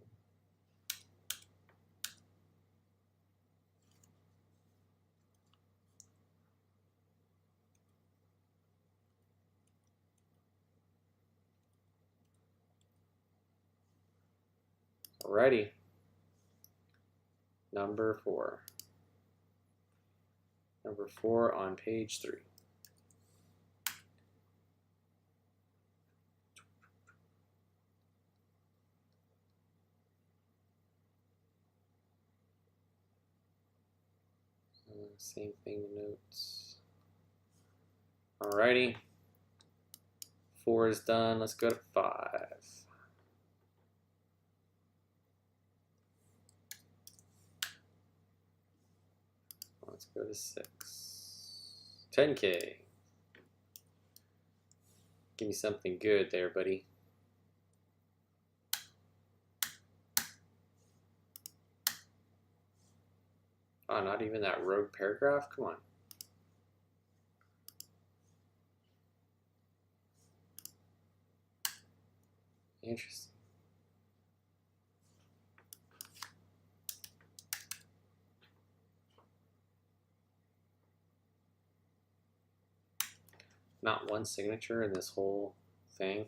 Alrighty. Number 4. Number 4 on page 3. Same thing, notes. Alrighty. 4 is done. Let's go to 5. Let's go to 6. 10K. Give me something good there, buddy. Oh, not even that rogue paragraph? Come on. Interesting. Not one signature in this whole thing.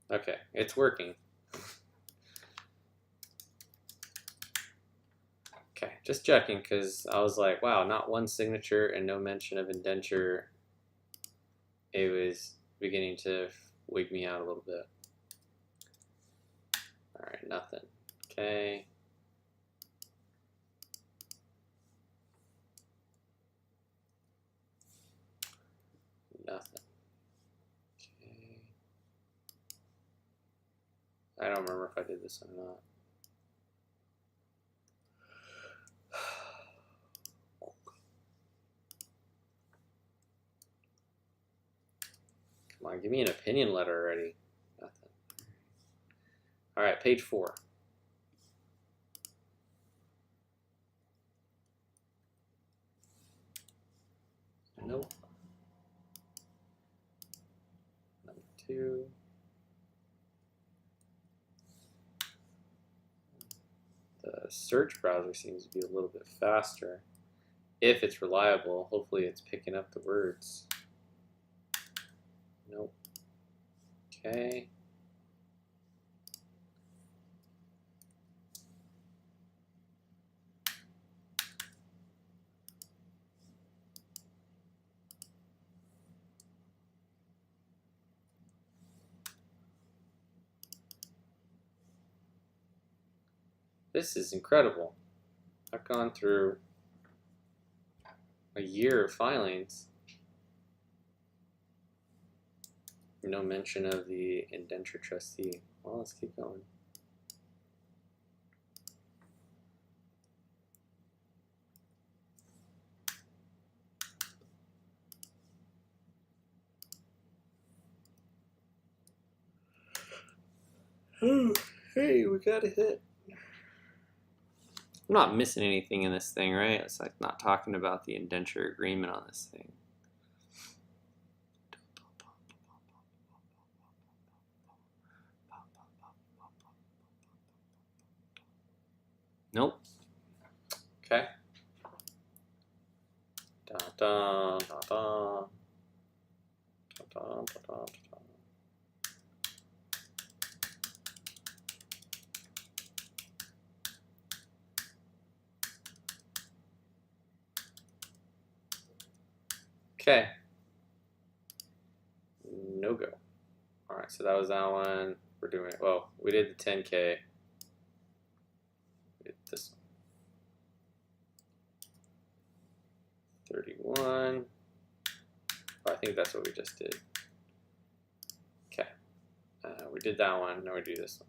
Okay, it's working. Okay, just checking because I was like, wow, not one signature and no mention of indenture. It was beginning to wig me out a little bit. All right, nothing. Okay. Nothing. Okay. I don't remember if I did this or not. Come on, give me an opinion letter already. Nothing. All right, page 4. Nope. Number 2. The search browser seems to be a little bit faster. If it's reliable, hopefully it's picking up the words. Nope. Okay. This is incredible. I've gone through a year of filings. No mention of the Indenture Trustee. Well, let's keep going. Oh, hey, we got a hit. I'm not missing anything in this thing, right? It's like not talking about the indenture agreement on this thing. Nope. Okay. Dun, dun, dun, dun. Dun, dun, dun, dun, dun. Okay. No go. All right, so that was that one. We're doing, well, we did the 10K. We did this one. 31. Oh, I think that's what we just did. Okay. We did that one. Now we do this one.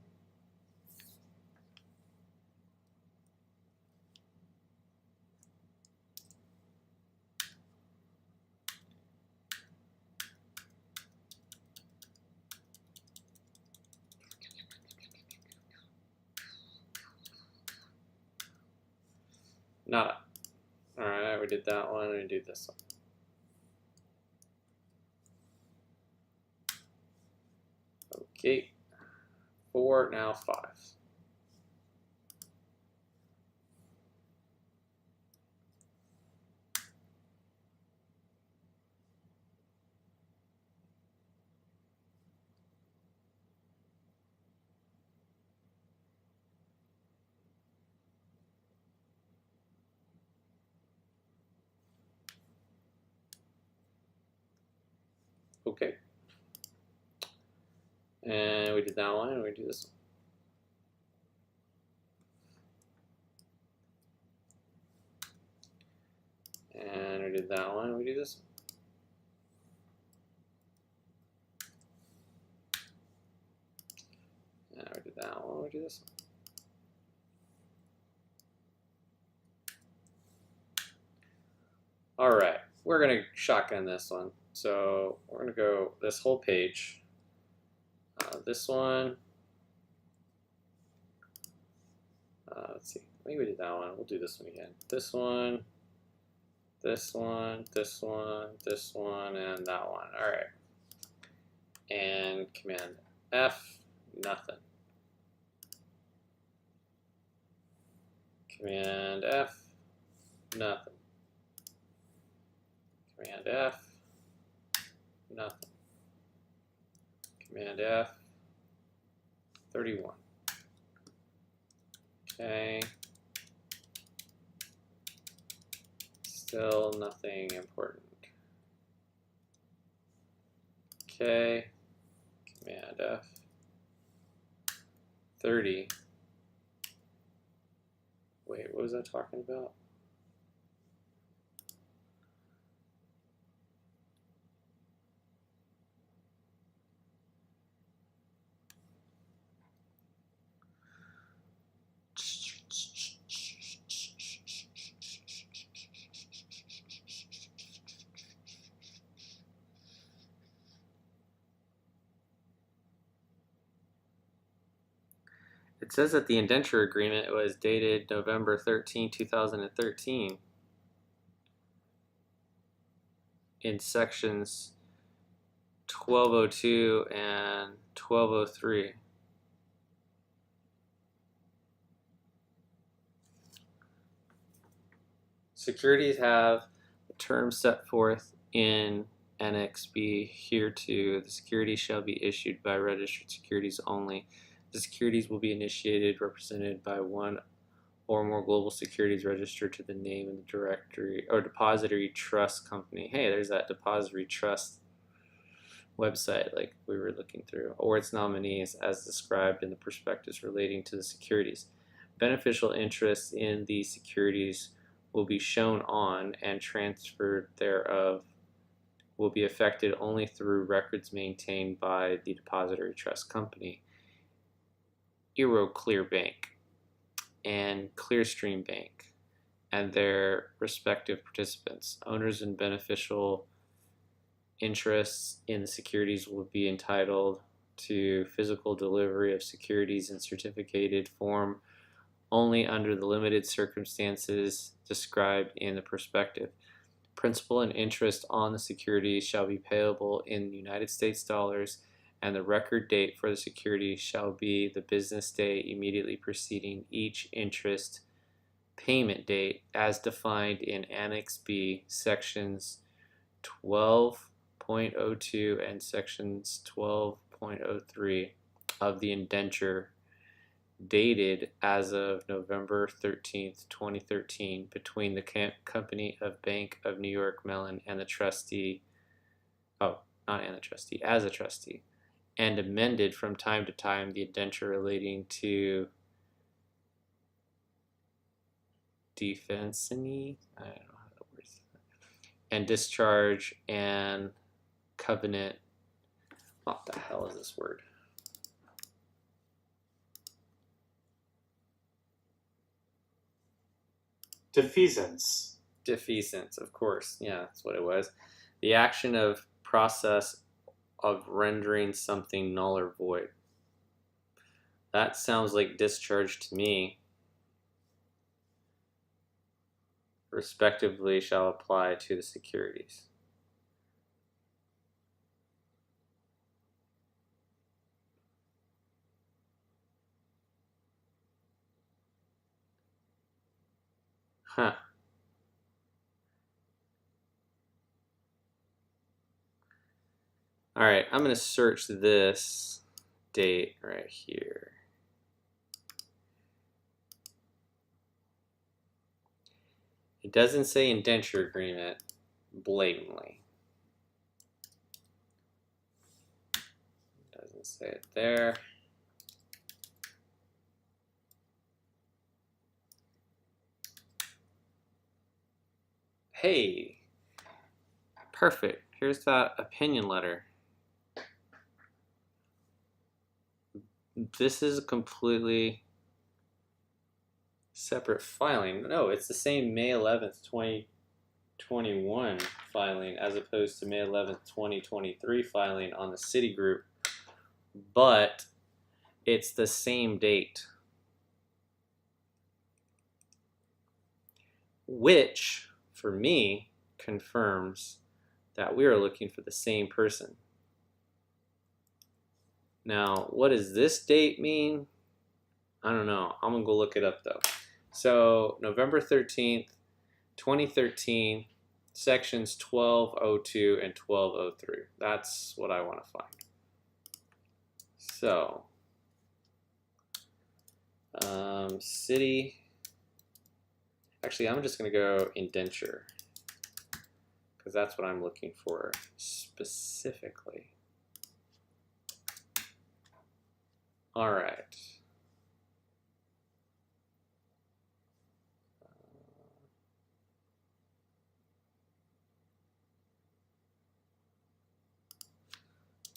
Nada. All right, we did that one. We do this one. Okay. 4, now 5. Okay. And we did that one, and we do this one. And we did that one, and we do this one. And we did that one, we do this one. All right, we're gonna shotgun this one. So we're gonna go this whole page. This one. Let's see. I think we did that one. We'll do this one again. This one. This one. This one. This one, and that one. All right. And Command F. Nothing. Command F. Nothing. Command F. Nothing. Command F. 31. Okay. Still nothing important. Okay. Command F. 30. Wait, what was I talking about? It says that the indenture agreement was dated November 13, 2013 in sections 1202 and 1203. Securities have the terms set forth in Annex B hereto. The securities shall be issued by registered securities only. The securities will be initiated, represented by one or more global securities registered to the name in the directory or depository trust company. Hey, there's that depository trust website like we were looking through, or its nominees as described in the prospectus relating to the securities. Beneficial interest in the securities will be shown on, and transferred thereof will be effected only through records maintained by the depository trust company, Euroclear Bank, and Clearstream Bank, and their respective participants. Owners and beneficial interests in the securities will be entitled to physical delivery of securities in certificated form only under the limited circumstances described in the prospectus. Principal and interest on the securities shall be payable in United States dollars, and the record date for the security shall be the business day immediately preceding each interest payment date as defined in Annex B, sections 12.02 and sections 12.03 of the indenture dated as of November 13th, 2013, between the Company of Bank of New York Mellon and the trustee, as a trustee, and amended from time to time the indenture relating to defensiny, I don't know how that works, and discharge and covenant. What the hell is this word?
Defeasance.
Defeasance, of course. Yeah, that's what it was. The action of process of rendering something null or void. That sounds like discharge to me. Respectively shall apply to the securities. Huh. All right, I'm going to search this date right here. It doesn't say indenture agreement blatantly. It doesn't say it there. Hey, perfect. Here's that opinion letter. This is a completely separate filing. No, it's the same May 11th, 2021 filing as opposed to May 11th, 2023 filing on the CitiGroup, but it's the same date, which for me confirms that we are looking for the same person. Now, what does this date mean? I don't know. I'm going to go look it up though. So, November 13th, 2013, sections 1202 and 1203. That's what I want to find. So, Citi. Actually, I'm just going to go indenture because that's what I'm looking for specifically. All right.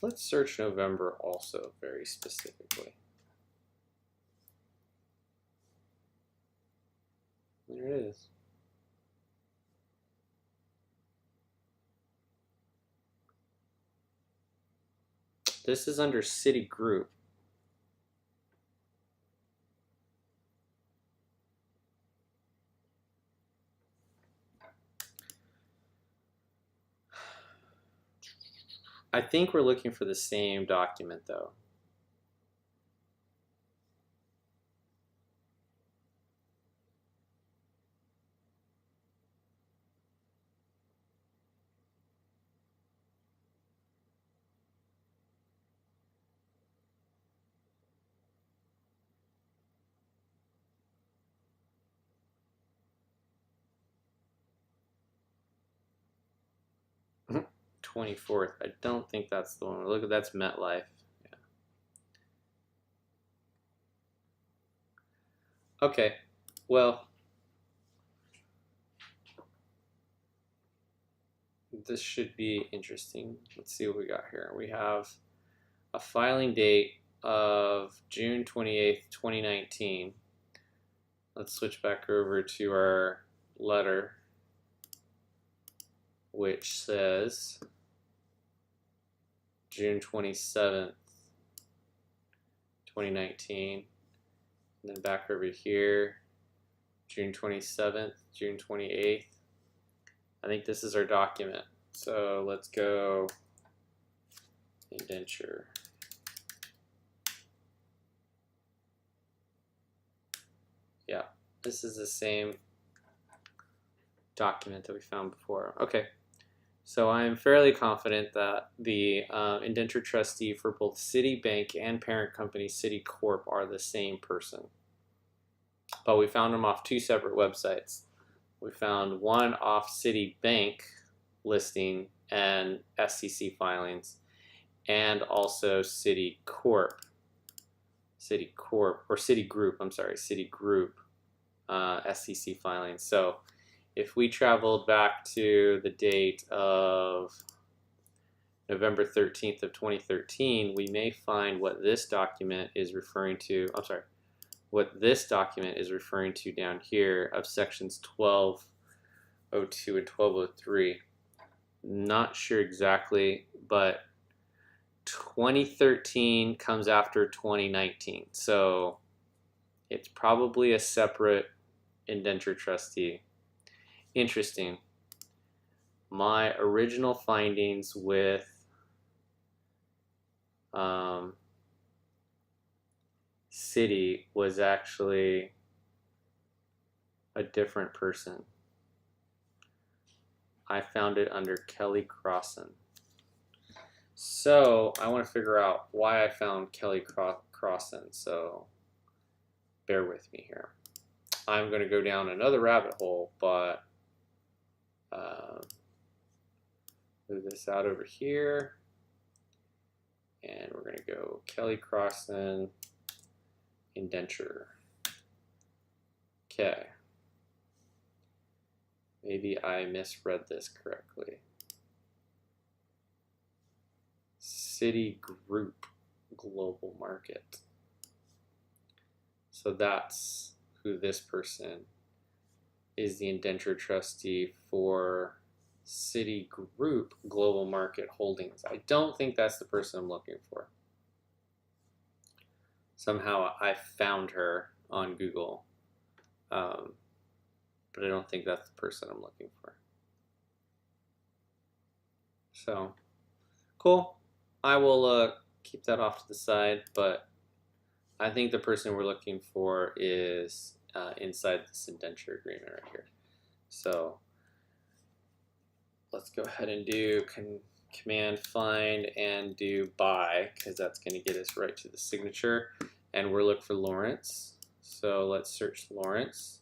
Let's search November also very specifically. There it is. This is under CitiGroup. I think we're looking for the same document though. Mm-hmm. 24th. I don't think that's the one. Look at that's MetLife. Yeah. Okay. Well, this should be interesting. Let's see what we got here. We have a filing date of June 28th, 2019. Let's switch back over to our letter, which says June 27th, 2019. And then back over here, June 27th, June 28th. I think this is our document. So let's go indenture. Yeah, this is the same document that we found before. Okay, so I'm fairly confident that the indenture trustee for both CitiBank and parent company CitiCorp are the same person. But we found them off two separate websites. We found one off CitiBank listing and SEC filings, and also CitiCorp, or CitiGroup, I'm sorry, CitiGroup SEC filings. So if we traveled back to the date of November 13th of 2013, we may find what this document is referring to, I'm sorry, what this document is referring to down here of sections 1202 and 1203. Not sure exactly, but 2013 comes after 2019. So it's probably a separate indenture trustee. Interesting. My original findings with Citi was actually a different person. I found it under Kelly Crossan. So I want to figure out why I found Kelly Crossan, so bear with me here. I'm going to go down another rabbit hole, but move this out over here, and we're going to go Kelly Crossan indenture. Okay. Maybe I misread this correctly. CitiGroup Global Market. So that's who this person is, the indenture trustee for CitiGroup Global Market Holdings. I don't think that's the person I'm looking for. Somehow I found her on Google, but I don't think that's the person I'm looking for. So, cool. I will keep that off to the side, but I think the person we're looking for is inside this indenture agreement right here. So let's go ahead and do command find and do by, because that's going to get us right to the signature. And we're looking for Lawrence. So let's search Lawrence.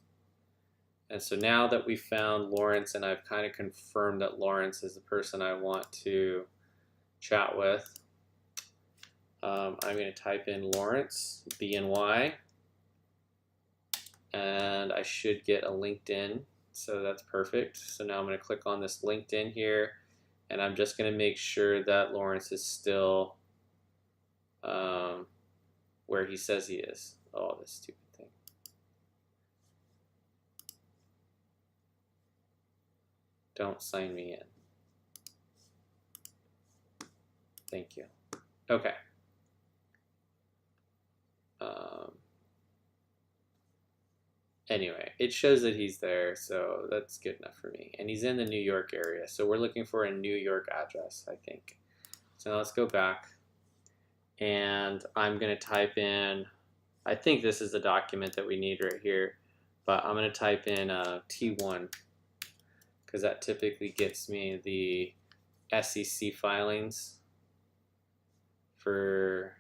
And so now that we found Lawrence, and I've kind of confirmed that Lawrence is the person I want to chat with, I'm going to type in Lawrence, BNY, and I should get a LinkedIn, so that's perfect. So now I'm going to click on this LinkedIn here, and I'm just going to make sure that Lawrence is still where he says he is. Oh, this stupid thing. Don't sign me in. Thank you. Okay. Anyway, it shows that he's there, so that's good enough for me. And he's in the New York area, so we're looking for a New York address, I think. So now let's go back, and I'm going to type in, I think this is the document that we need right here, but I'm going to type in T1, because that typically gets me the SEC filings for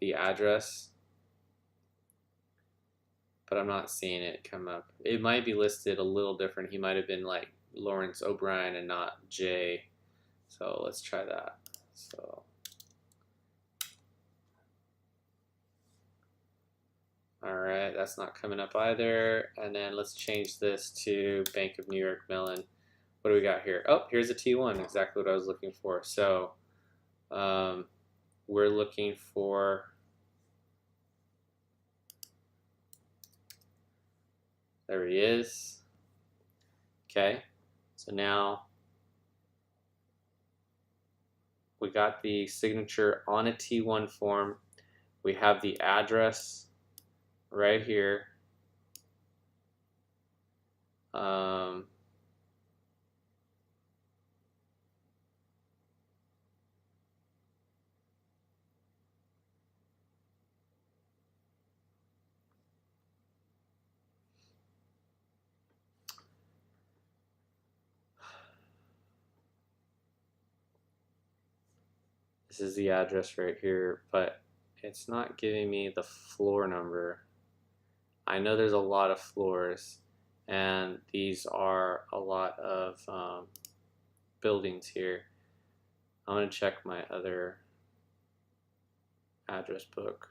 the address, but I'm not seeing it come up. It might be listed a little different. He might have been like Lawrence O'Brien and not J. So let's try that. So all right, that's not coming up either. And then let's change this to Bank of New York Mellon. What do we got here? Oh, here's a T1, exactly what I was looking for. So we're looking for, there he is. Okay, so now we got the signature on a T1 form. We have the address right here. This is the address right here, but it's not giving me the floor number. I know there's a lot of floors, and these are a lot of buildings here. I'm going to check my other address book.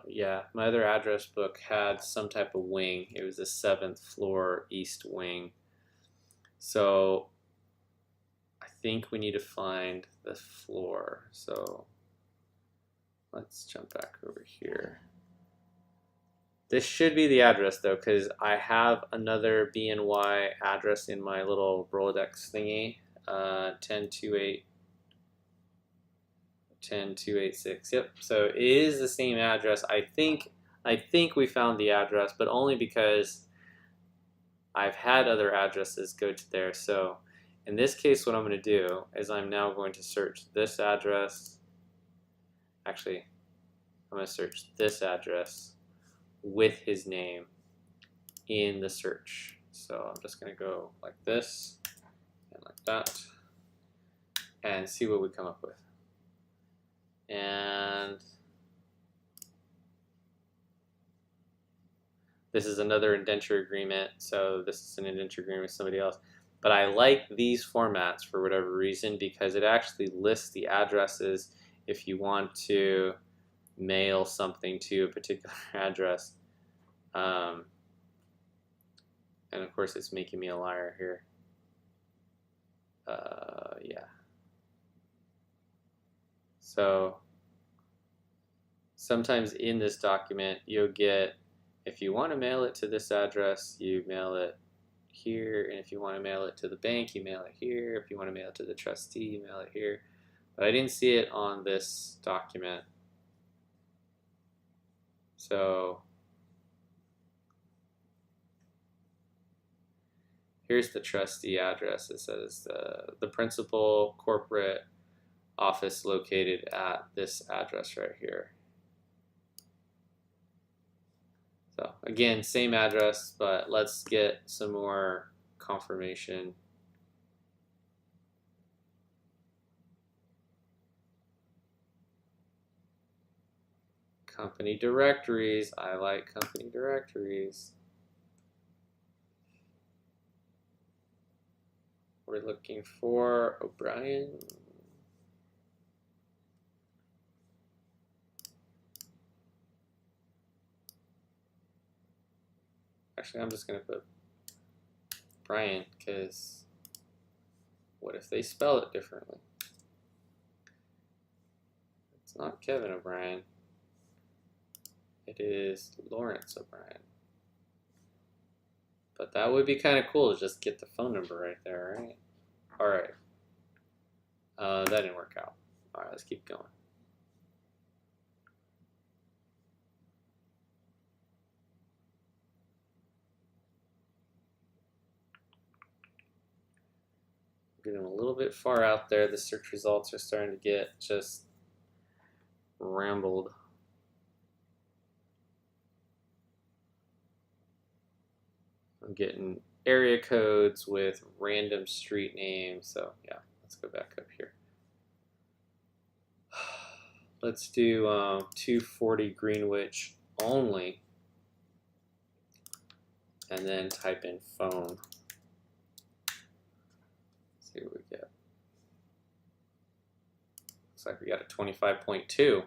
Yeah, my other address book had some type of wing. It was the 7th floor east wing. So I think we need to find the floor. So let's jump back over here. This should be the address though, because I have another BNY address in my little Rolodex thingy. 10286. Yep. So it is the same address. I think we found the address, but only because I've had other addresses go to there. So in this case, what I'm going to do is I'm now going to search this address. Actually, I'm going to search this address with his name in the search. So I'm just going to go like this and like that and see what we come up with. And this is another indenture agreement. So this is an indenture agreement with somebody else. But I like these formats for whatever reason because it actually lists the addresses if you want to mail something to a particular address. And of course it's making me a liar here. Yeah. So sometimes in this document you'll get, if you want to mail it to this address, you mail it here, and if you want to mail it to the bank, you mail it here. If you want to mail it to the trustee, you mail it here. But I didn't see it on this document. So here's the trustee address. It says the principal corporate office located at this address right here. So again, same address, but let's get some more confirmation. Company directories. I like company directories. We're looking for O'Brien. Actually, I'm just going to put Brian because what if they spell it differently? It's not Kevin O'Brien. It is Lawrence O'Brien. But that would be kind of cool to just get the phone number right there, right? All right. That didn't work out. All right, let's keep going. Getting a little bit far out there. The search results are starting to get just rambled. I'm getting area codes with random street names. So yeah, let's go back up here. Let's do 240 Greenwich only, and then type in phone. Let's see what we get. Looks like we got a 25.2.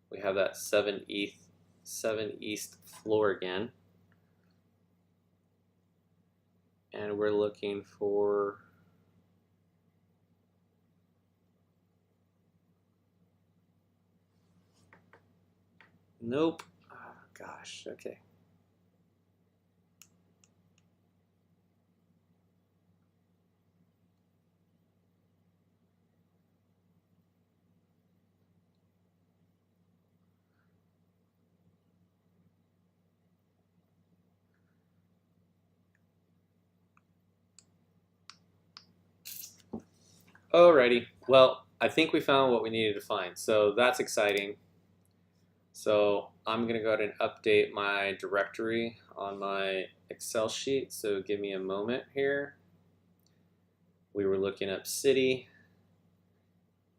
We have that 7 East floor again. And we're looking for nope. Oh, gosh, okay. Alrighty. Well, I think we found what we needed to find. So that's exciting. So I'm going to go ahead and update my directory on my Excel sheet. So give me a moment here. We were looking up Citi,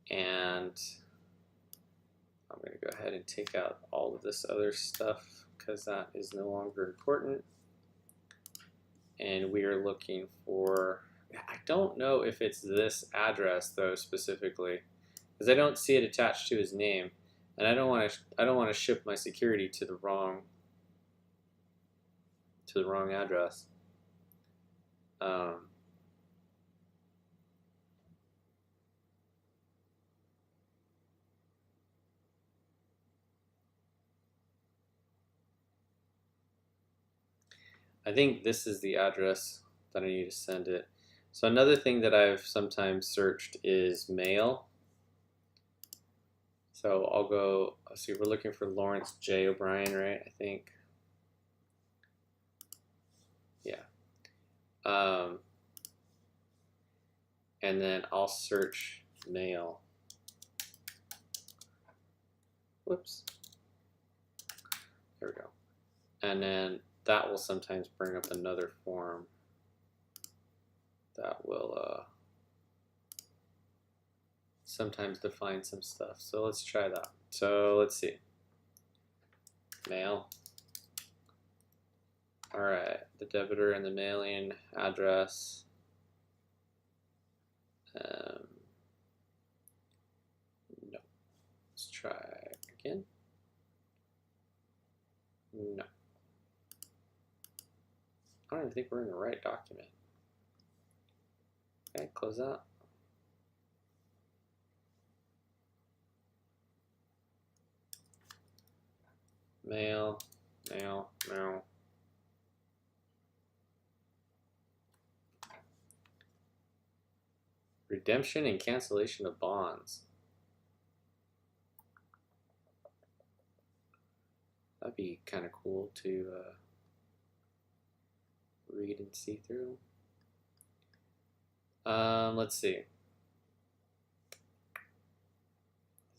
and I'm going to go ahead and take out all of this other stuff because that is no longer important. And we are looking for, I don't know if it's this address though specifically, because I don't see it attached to his name, and I don't want to ship my security to the wrong address. I think this is the address that I need to send it. So another thing that I've sometimes searched is mail. So I'll go, let's see, we're looking for Lawrence J. O'Brien, right? I think. Yeah. And then I'll search mail. Whoops. There we go. And then that will sometimes bring up another form that will sometimes define some stuff. So let's try that. So let's see. Mail. All right, the debitor and the mailing address. No. Let's try again. No. I don't even think we're in the right document. Okay, close that. Mail, mail, mail. Redemption and cancellation of bonds. That'd be kind of cool to read and see through. Let's see. Is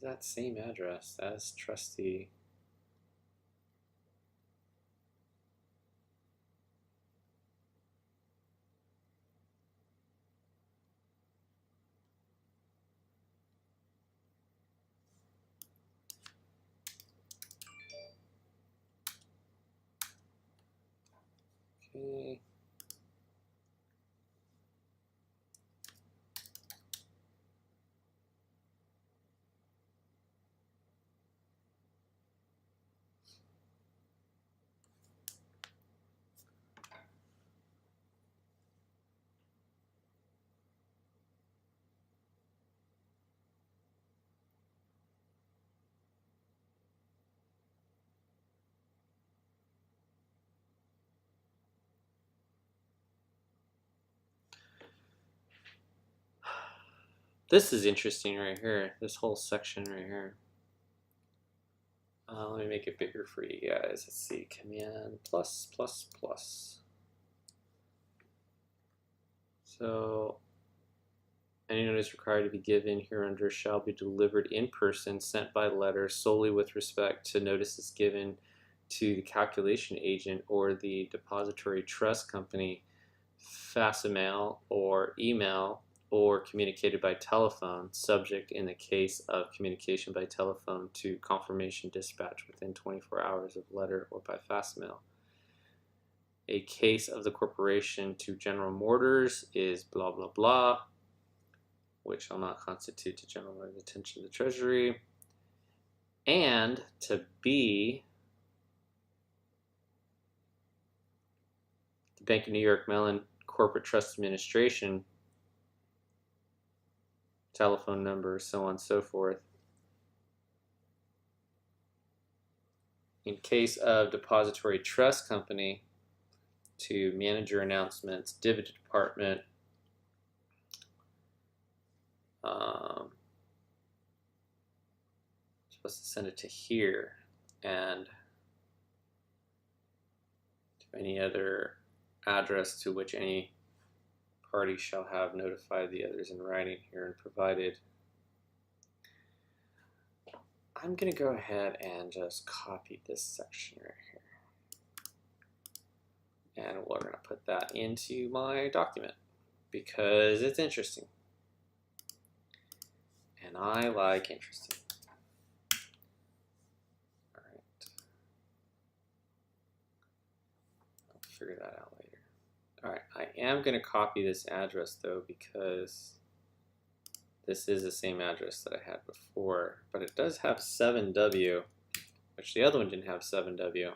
that same address as trustee? Okay. This is interesting right here. This whole section right here. Let me make it bigger for you guys. Let's see. Command plus plus plus. So any notice required to be given hereunder shall be delivered in person, sent by letter, solely with respect to notices given to the calculation agent or the depository trust company, facsimile or email, or communicated by telephone, subject in the case of communication by telephone to confirmation dispatch within 24 hours of letter or by facsimile. A case of the corporation to General Motors is blah blah blah, which shall not constitute to general attention of the Treasury. And to B, the Bank of New York Mellon Corporate Trust Administration, telephone number, so on and so forth. In case of depository trust company, to manager announcements, dividend department, supposed to send it to here, and to any other address to which any party shall have notified the others in writing here and provided. I'm going to go ahead and just copy this section right here. And we're going to put that into my document because it's interesting. And I like interesting. All right. I'll figure that out later. All right, I am going to copy this address though because this is the same address that I had before, but it does have 7W, which the other one didn't have 7W.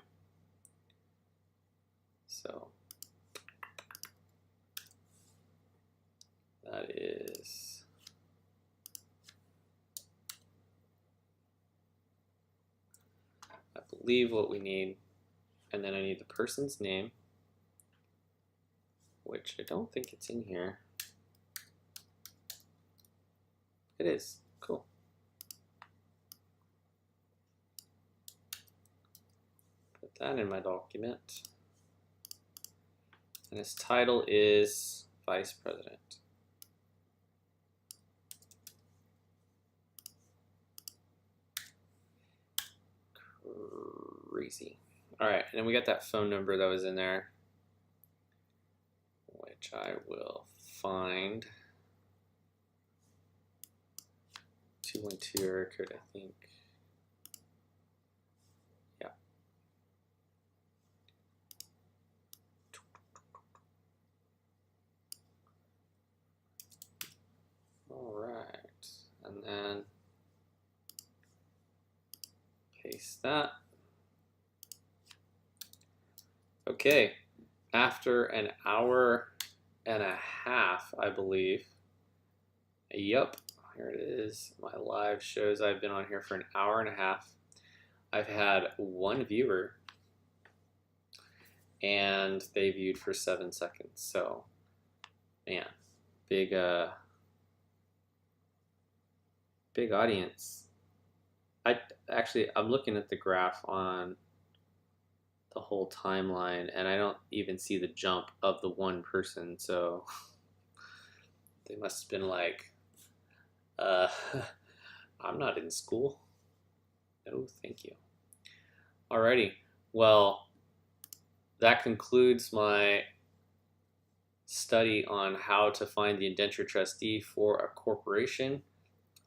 So that is I believe what we need. And then I need the person's name, which I don't think it's in here. It is. Cool. Put that in my document. And his title is Vice President. Crazy. All right, and then we got that phone number that was in there, which I will find. 212 area code, I think. Yeah. All right, and then paste that. Okay, after an hour and a half, I believe. Yep. Here it is. My live shows I've been on here for an hour and a half. I've had one viewer and they viewed for 7 seconds. So, man, big audience. I'm looking at the graph on the whole timeline and I don't even see the jump of the one person. So they must have been like, I'm not in school. No, thank you. Alrighty. Well, that concludes my study on how to find the indenture trustee for a corporation.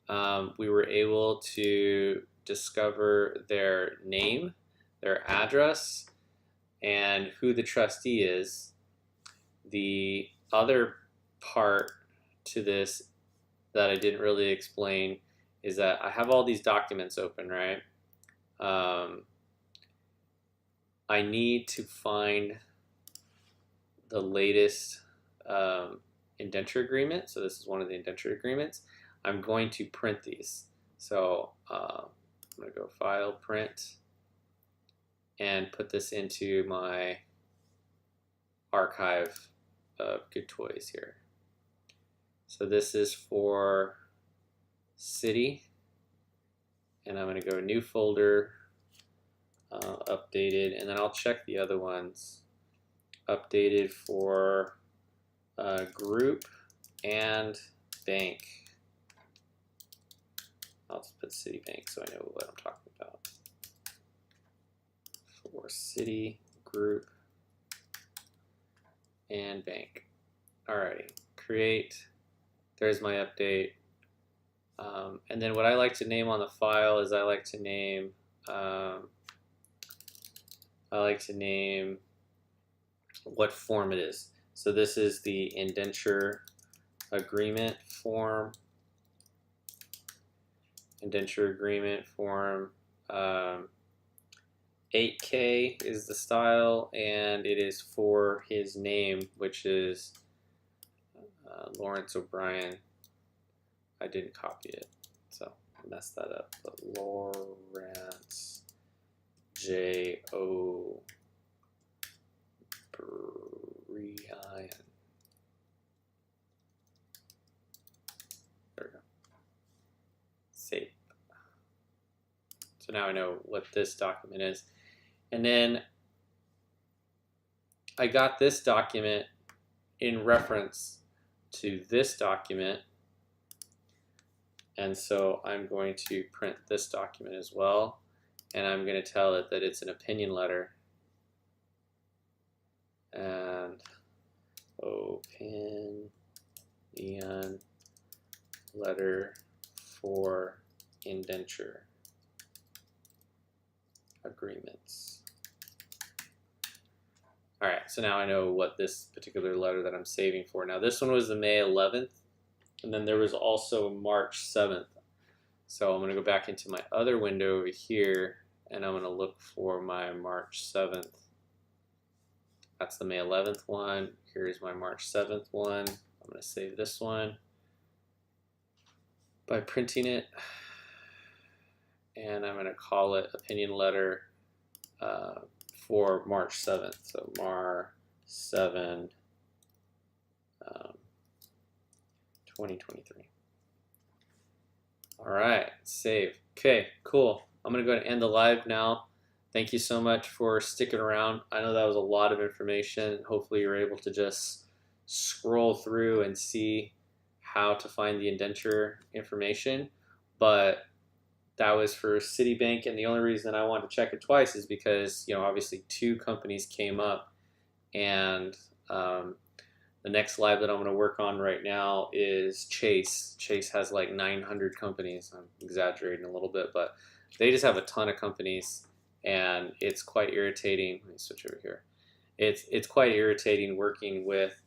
We were able to discover their name, their address, and who the trustee is. The other part to this that I didn't really explain is that I have all these documents open, right? I need to find the latest indenture agreement. So this is one of the indenture agreements. I'm going to print these. So I'm going to go File, Print, and put this into my archive of good toys here. So this is for Citi, and I'm going to go new folder, updated, and then I'll check the other ones. Updated for group and bank. I'll just put CitiBank so I know what I'm talking about. For Citi, group, and bank. Alrighty, create. There's my update. And then what I like to name on the file is I like to name what form it is. So this is the indenture agreement form. Indenture agreement form. 8K is the style, and it is for his name, which is Lawrence O'Brien. I didn't copy it, so I messed that up. But Lawrence J. O. Brian. There we go. Save. So now I know what this document is. And then I got this document in reference to this document. And so I'm going to print this document as well. And I'm going to tell it that it's an opinion letter. And opinion letter for indenture agreements. All right, so now I know what this particular letter that I'm saving for. Now this one was the May 11th, and then there was also March 7th. So I'm going to go back into my other window over here, and I'm going to look for my March 7th. That's the May 11th one. Here's my March 7th one. I'm going to save this one by printing it, and I'm going to call it opinion letter for March 7th. So Mar 7, 2023. All right, save. Okay, cool. I'm going to go ahead and end the live now. Thank you so much for sticking around. I know that was a lot of information. Hopefully you're able to just scroll through and see how to find the indenture information. But that was for CitiBank, and the only reason I wanted to check it twice is because, you know, obviously two companies came up, and the next live that I'm going to work on right now is Chase. Chase has like 900 companies. I'm exaggerating a little bit, but they just have a ton of companies, and it's quite irritating. Let me switch over here. It's quite irritating working with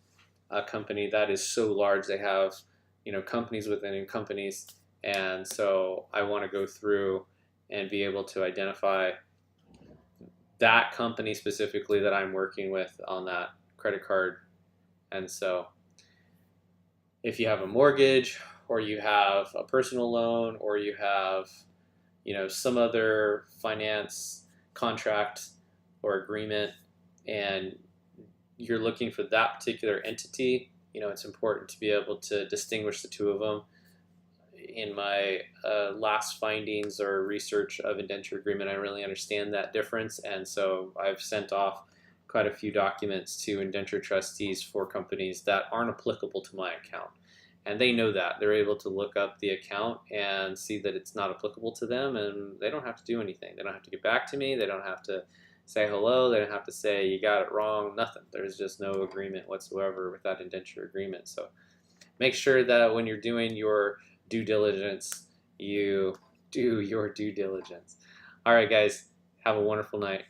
a company that is so large. They have, you know, companies within companies, and so I want to go through and be able to identify that company specifically that I'm working with on that credit card. And so if you have a mortgage, or you have a personal loan, or you have, you know, some other finance contract or agreement, and you're looking for that particular entity, you know, it's important to be able to distinguish the two of them. In my last findings or research of indenture agreement, I really understand that difference, and so I've sent off quite a few documents to indenture trustees for companies that aren't applicable to my account. And they know that. They're able to look up the account and see that it's not applicable to them, and they don't have to do anything. They don't have to get back to me. They don't have to say hello. They don't have to say, you got it wrong, nothing. There's just no agreement whatsoever with that indenture agreement. So make sure that when you're doing your due diligence, you do your due diligence. All right, guys, have a wonderful night.